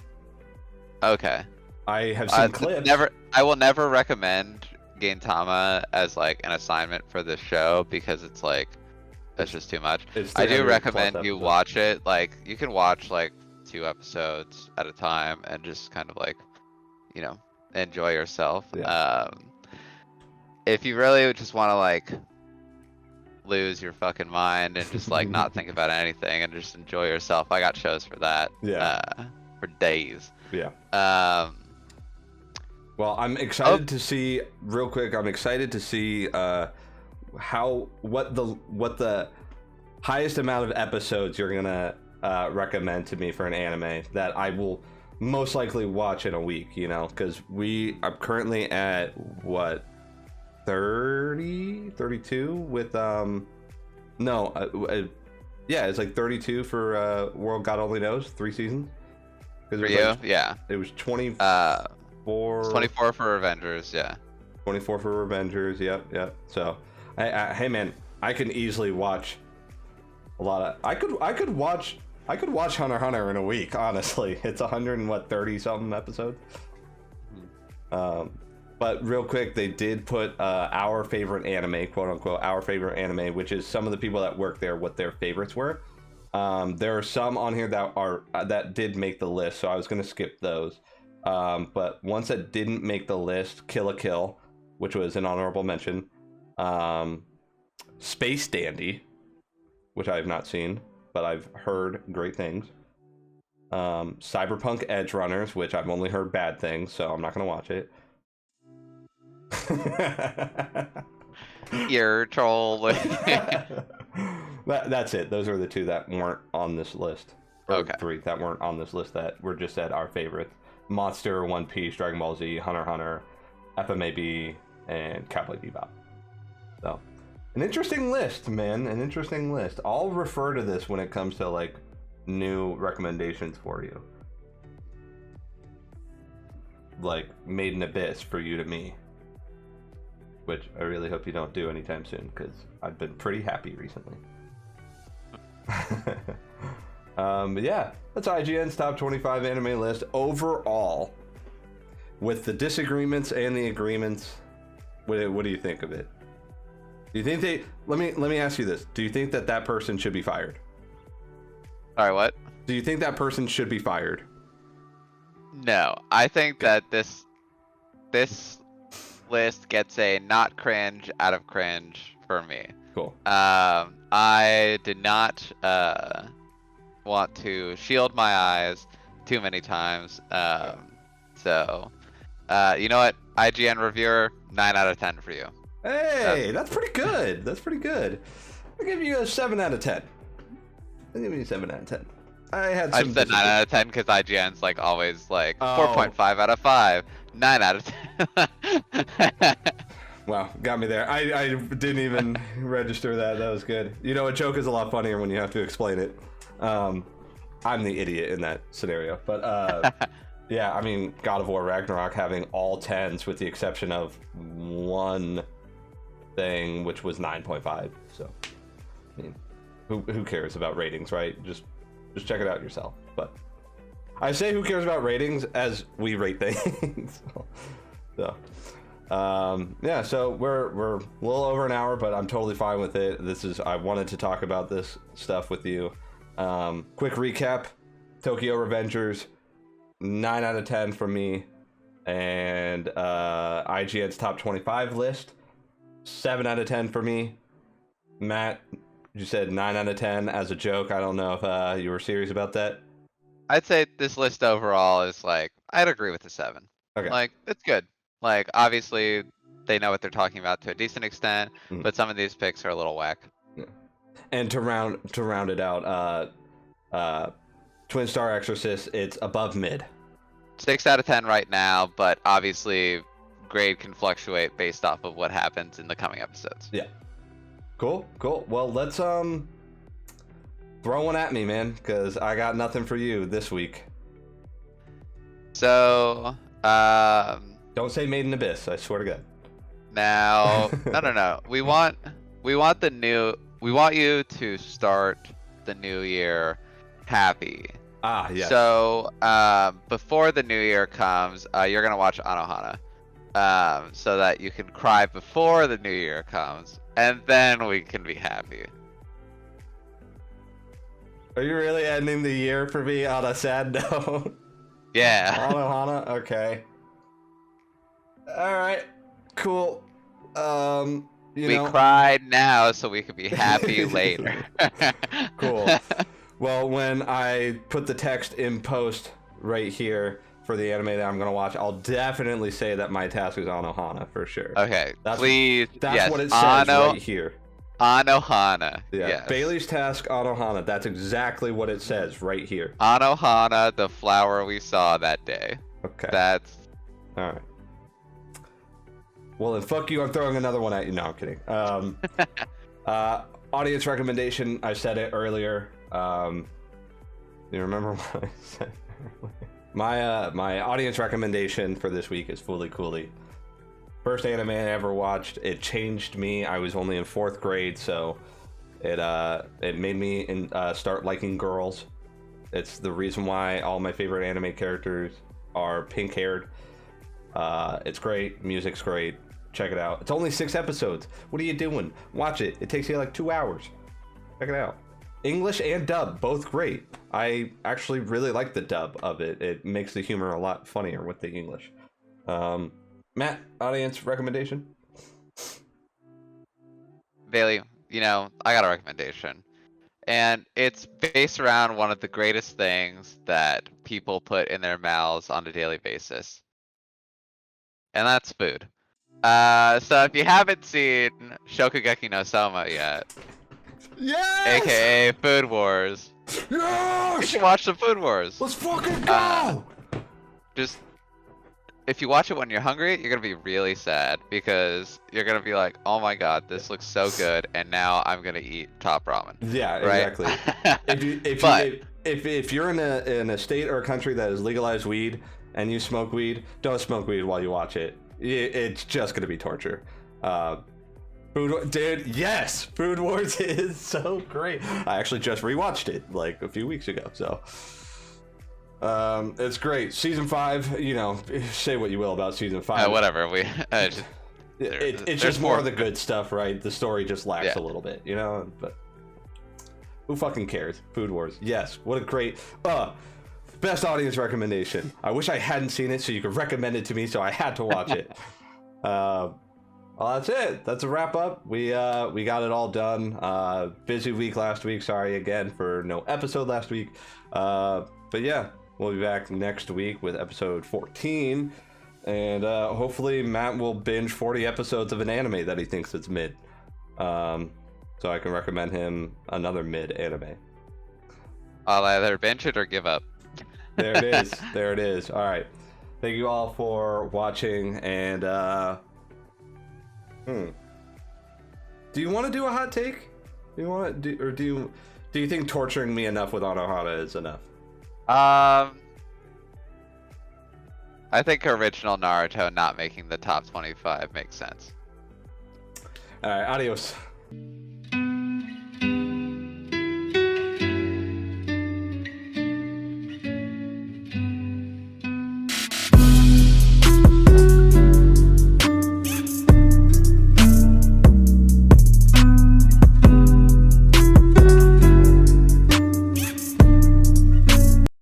B: Okay.
A: I have seen clips.
B: I will never recommend Gintama as like an assignment for this show because it's like, that's just too much. I do recommend you watch it. Like, you can watch like 2 episodes at a time and just kind of like, you know, enjoy yourself.
A: Yeah.
B: If you really just want to like lose your fucking mind and just like not think about anything and just enjoy yourself, I got shows for that.
A: Yeah.
B: For days.
A: Yeah. Well, I'm excited to see, real quick, I'm excited to see what the highest amount of episodes you're gonna recommend to me for an anime that I will most likely watch in a week, you know, because I'm currently at what, 32 with yeah, it's like 32 for World God Only Knows, 3 seasons.
B: For you, like,
A: yeah, it was 24
B: for Avengers, yeah.
A: 24 for Avengers, yep. So, hey man, I can easily watch a lot of. I could watch Hunter x Hunter in a week. Honestly, it's 130 something episodes. But real quick, they did put our favorite anime, quote unquote, our favorite anime, which is some of the people that work there, what their favorites were. There are some on here that did make the list, so I was gonna skip those. But ones that didn't make the list: Kill a Kill, which was an honorable mention. Space Dandy, which I have not seen, but I've heard great things. Cyberpunk Edge Runners, which I've only heard bad things, so I'm not gonna watch it.
B: You're trolling.
A: That's it. Those are the two that weren't on this list. Or
B: Okay.
A: 3 that weren't on this list that were just at our favorite: Monster, One Piece, Dragon Ball Z, Hunter x Hunter, FMAB, and Cowboy Bebop. So, an interesting list, man. An interesting list. I'll refer to this when it comes to like new recommendations for you. Like Made in Abyss for you to me. Which I really hope you don't do anytime soon, because I've been pretty happy recently. But yeah, that's IGN's top 25 anime list overall. With the disagreements and the agreements, what do you think of it? Do you think they? Let me ask you this: do you think that person should be fired?
B: Sorry, what?
A: Do you think that person should be fired?
B: No, I think that this list gets a not cringe out of cringe for me.
A: Cool.
B: I did not want to shield my eyes too many times. So you know what? IGN reviewer, 9 out of 10 for you.
A: Hey, that's pretty good. That's pretty good. I'll give you a 7 out of 10. I'll give you a 7 out of 10. I
B: said 9 out of 10 because IGN's like always like 4.5 out of 5, 9 out of 10.
A: Wow, got me there. I didn't even register that. That was good. You know, a joke is a lot funnier when you have to explain it. I'm the idiot in that scenario. But yeah, I mean, God of War Ragnarok having all 10s with the exception of one thing, which was 9.5. So, I mean, who cares about ratings, right? Just check it out yourself. But I say who cares about ratings as we rate things. So yeah, so we're a little over an hour, but I'm totally fine with it. I wanted to talk about this stuff with you. Quick recap: Tokyo Revengers, 9 out of 10 from me, and IGN's top 25 list, 7 out of 10 for me. Matt, you said 9 out of 10 as a joke. I don't know if you were serious about that.
B: I'd say this list overall is like, I'd agree with the 7.
A: Okay.
B: Like, it's good. Like, obviously, they know what they're talking about to a decent extent, but some of these picks are a little whack.
A: Yeah. And to round it out, Twin Star Exorcist, it's above mid.
B: 6 out of 10 right now, but obviously, grade can fluctuate based off of what happens in the coming episodes.
A: Yeah. Cool. Well, let's throw one at me, man, because I got nothing for you this week.
B: So,
A: don't say Made in Abyss. I swear to God.
B: Now, no. We want you to start the new year happy.
A: Ah, yes.
B: So, before the new year comes, you're gonna watch Anohana, so that you can cry before the new year comes, and then we can be happy.
A: Are you really ending the year for me on a sad note?
B: Yeah.
A: Anohana? Okay. Alright. Cool.
B: We cried now so we could be happy later.
A: Cool. Well, when I put the text in post right here for the anime that I'm going to watch, I'll definitely say that my task is Anohana for sure.
B: Okay,
A: That's
B: please.
A: That's what it says right here.
B: Anohana.
A: Yeah.
B: Yes.
A: Bailey's task, Anohana. That's exactly what it says right here.
B: Anohana, the flower we saw that day.
A: Okay.
B: That's...
A: Alright. Well, then fuck you, I'm throwing another one at you. No, I'm kidding. Audience recommendation, I said it earlier. Do you remember what I said earlier? My audience recommendation for this week is Fooly Cooly. First anime I ever watched. It changed me. I was only in 4th grade, so it made me start liking girls. It's the reason why all my favorite anime characters are pink-haired. It's great. Music's great. Check it out. It's only 6 episodes. What are you doing? Watch it. It takes you like 2 hours. Check it out. English and dub, both great. I actually really like the dub of it. It makes the humor a lot funnier with the English. Matt, audience recommendation?
B: Bailey, I got a recommendation. And it's based around one of the greatest things that people put in their mouths on a daily basis. And that's food. So if you haven't seen Shokugeki no Soma yet,
A: Yes!
B: aka Food Wars, you
A: Yes!
B: should watch the Food Wars.
A: Let's fucking go!
B: Just if you watch it when you're hungry, you're gonna be really sad because you're gonna be like, "Oh my god, this looks so good," and now I'm gonna eat top ramen.
A: Yeah,
B: right?
A: Exactly. If you're in a state or a country that has legalized weed and you smoke weed, don't smoke weed while you watch it. It's just gonna be torture. Dude, yes, Food Wars is so great. I actually just rewatched it like a few weeks ago, so it's great. Season 5, say what you will about season 5.
B: Whatever.
A: It's just more of the good stuff, right? The story just lacks a little bit, but who fucking cares? Food Wars. Yes, what a great best audience recommendation. I wish I hadn't seen it so you could recommend it to me, so I had to watch it. Well, that's it. That's a wrap up. We got it all done. Busy week last week. Sorry again for no episode last week. But yeah, we'll be back next week with episode 14. And hopefully Matt will binge 40 episodes of an anime that he thinks is mid. So I can recommend him another mid anime.
B: I'll either binge it or give up.
A: There it is. There it is. All right. Thank you all for watching. And do you want to do a hot take? Do you want to do you think torturing me enough with Anohana is enough?
B: I think original Naruto not making the top 25 makes sense.
A: All right. Adios.